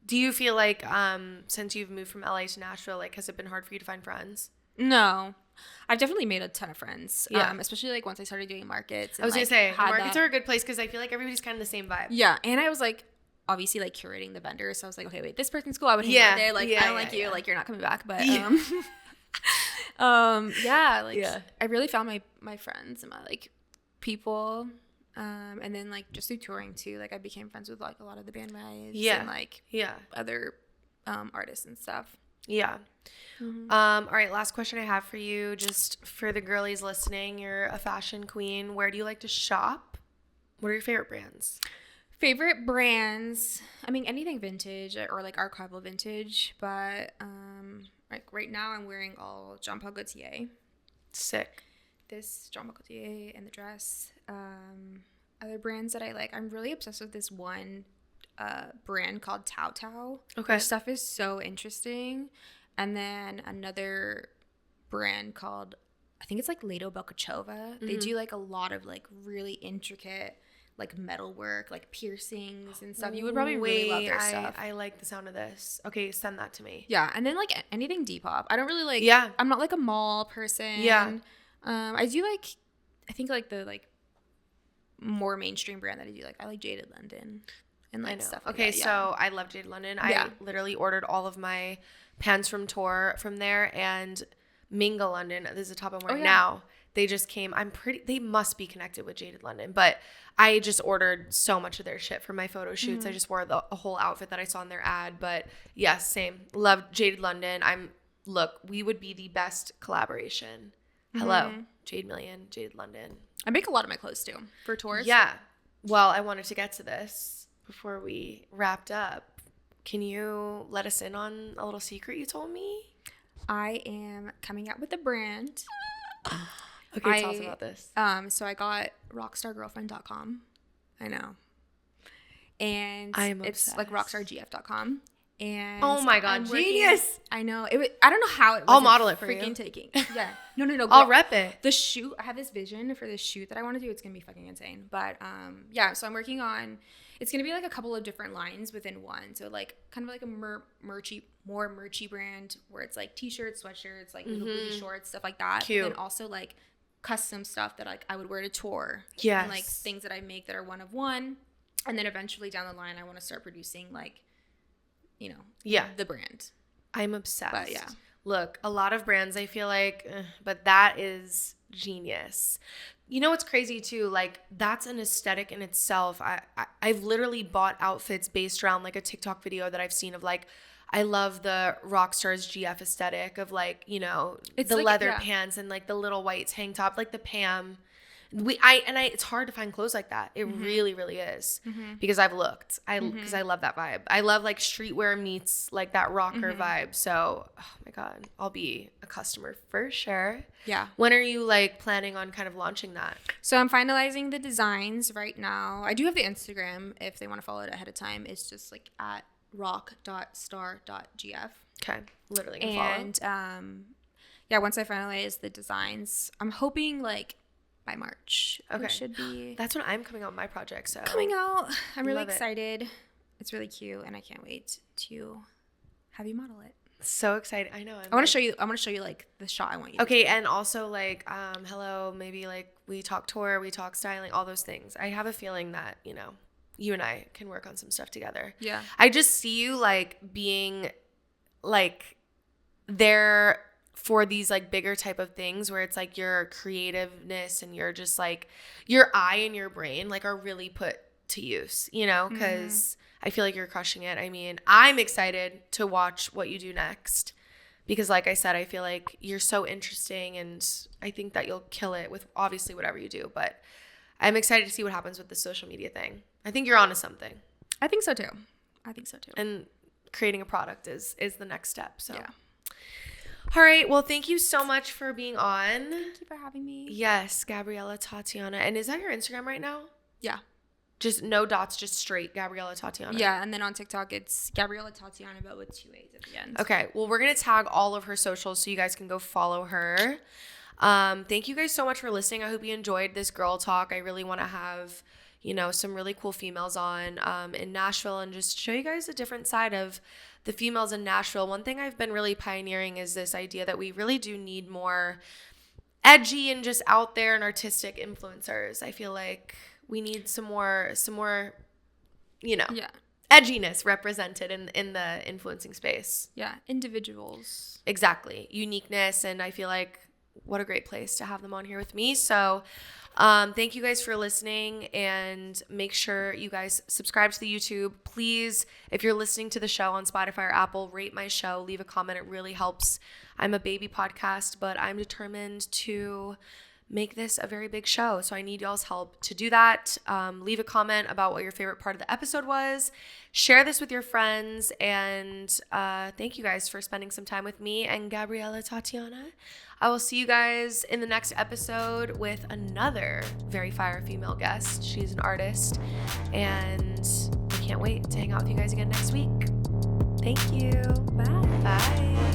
Do you feel like since you've moved from LA to Nashville, like has it been hard for you to find friends? No. I've definitely made a ton of friends. Yeah. Especially like once I started doing markets. And, I was like, gonna say markets are a good place because I feel like everybody's kind of the same vibe. Yeah. And I was like obviously like curating the vendors. So I was like, okay, wait, this person's cool. I would hang out there. Like I don't like you. Like you're not coming back. But yeah, I really found my friends and my like people. And then like just through touring too, like I became friends with like a lot of the band guys. And like other artists and stuff. Yeah. All right, last question I have for you, just for the girlies listening. You're a fashion queen. Where do you like to shop? What are your favorite brands? Favorite brands? I mean, anything vintage or like archival vintage, but like right now I'm wearing all Jean Paul Gaultier. Sick. This Jean Paul Gaultier and the dress. Other brands that I like, I'm really obsessed with this one brand called Tao Tao. Okay. Their stuff is so interesting. And then another brand called, I think it's like Lado Belkachova. They do like a lot of like really intricate like metal work, like piercings and stuff. You would probably really love their stuff. I like the sound of this. Okay, send that to me. Yeah, and then like anything Depop. I don't really like. Yeah. I'm not like a mall person. Yeah. I do like, I think like the like more mainstream brand that I do like. I like Jaded London and like stuff. Like okay, that, yeah. So I love Jade London. I literally ordered all of my pants from tour from there, and Minga London. This is the top I'm wearing now. They just came. They must be connected with Jaded London, but I just ordered so much of their shit for my photo shoots. I just wore a whole outfit that I saw in their ad. But yes, same. Love Jaded London. We would be the best collaboration. Hello, Jade Million, Jaded London. I make a lot of my clothes too for tours. Yeah. Well, I wanted to get to this before we wrapped up. Can you let us in on a little secret you told me? I am coming out with a brand. Okay, tell us about this. So I got rockstargirlfriend.com. I know. And I am it's obsessed. like rockstargf.com. And oh my God, genius. I know. I don't know how it was. I'll model it for freaking you. Taking. Yeah. No. Girl. I'll rep it. The shoot, I have this vision for this shoot that I want to do. It's going to be fucking insane. But yeah, so I'm working on, it's going to be like a couple of different lines within one. So like kind of like a more merchy brand where it's like t-shirts, sweatshirts, like little booty shorts, stuff like that. Cute. And then also like custom stuff that like I would wear to tour. Yes. And like things that I make that are one of one. And then eventually down the line, I want to start producing like, you know, the brand. I'm obsessed. But yeah. Look, a lot of brands I feel like, but that is genius. You know what's crazy too? Like that's an aesthetic in itself. I've literally bought outfits based around like a TikTok video that I've seen of like, I love the Rockstar's GF aesthetic of like, you know, it's the like, leather pants and like the little white tank top, like the Pam It's hard to find clothes like that. It really, really is. Because I've looked. Because I love that vibe. I love like streetwear meets like that rocker vibe. So, oh my God, I'll be a customer for sure. Yeah. When are you like planning on kind of launching that? So I'm finalizing the designs right now. I do have the Instagram if they want to follow it ahead of time. It's just like at rock.star.gf. Okay. Literally gonna follow. And yeah, once I finalize the designs, I'm hoping like by March. Okay. It should be. That's when I'm coming out with my project. So coming out. I'm really Love it. excited. It's really cute, and I can't wait to have you model it. So excited. I know. I want to show you. I want to show you like the shot I want you to Okay, do. and also like hello, maybe like we talk tour, we talk styling, all those things. I have a feeling that, you know, you and I can work on some stuff together. Yeah. I just see you like being like there for these like bigger type of things where it's like your creativeness and your just like your eye and your brain like are really put to use, you know, because I feel like you're crushing it. I mean, I'm excited to watch what you do next because like I said, I feel like you're so interesting and I think that you'll kill it with obviously whatever you do, but I'm excited to see what happens with the social media thing. I think you're onto something. I think so too. And creating a product is the next step. So yeah. All right. Well, thank you so much for being on. Thank you for having me. Yes, Gabriella Tatiana. And is that your Instagram right now? Yeah. Just no dots, just straight Gabriella Tatiana. Yeah, and then on TikTok it's Gabriella Tatiana, but with 2 A's at the end. Okay. Well, we're gonna tag all of her socials so you guys can go follow her. Thank you guys so much for listening. I hope you enjoyed this girl talk. I really want to have, you know, some really cool females on in Nashville and just show you guys a different side of the females in Nashville. One thing I've been really pioneering is this idea that we really do need more edgy and just out there and artistic influencers. I feel like we need some more, you know, edginess represented in the influencing space. Yeah, individuals. Exactly. Uniqueness. And I feel like what a great place to have them on here with me. So thank you guys for listening and make sure you guys subscribe to the YouTube. Please, if you're listening to the show on Spotify or Apple, rate my show, leave a comment. It really helps. I'm a baby podcast, but I'm determined to make this a very big show. So I need y'all's help to do that. Leave a comment about what your favorite part of the episode was. Share this with your friends. And thank you guys for spending some time with me and Gabriella Tatiana. I will see you guys in the next episode with another very fire female guest. She's an artist. And I can't wait to hang out with you guys again next week. Thank you. Bye. Bye.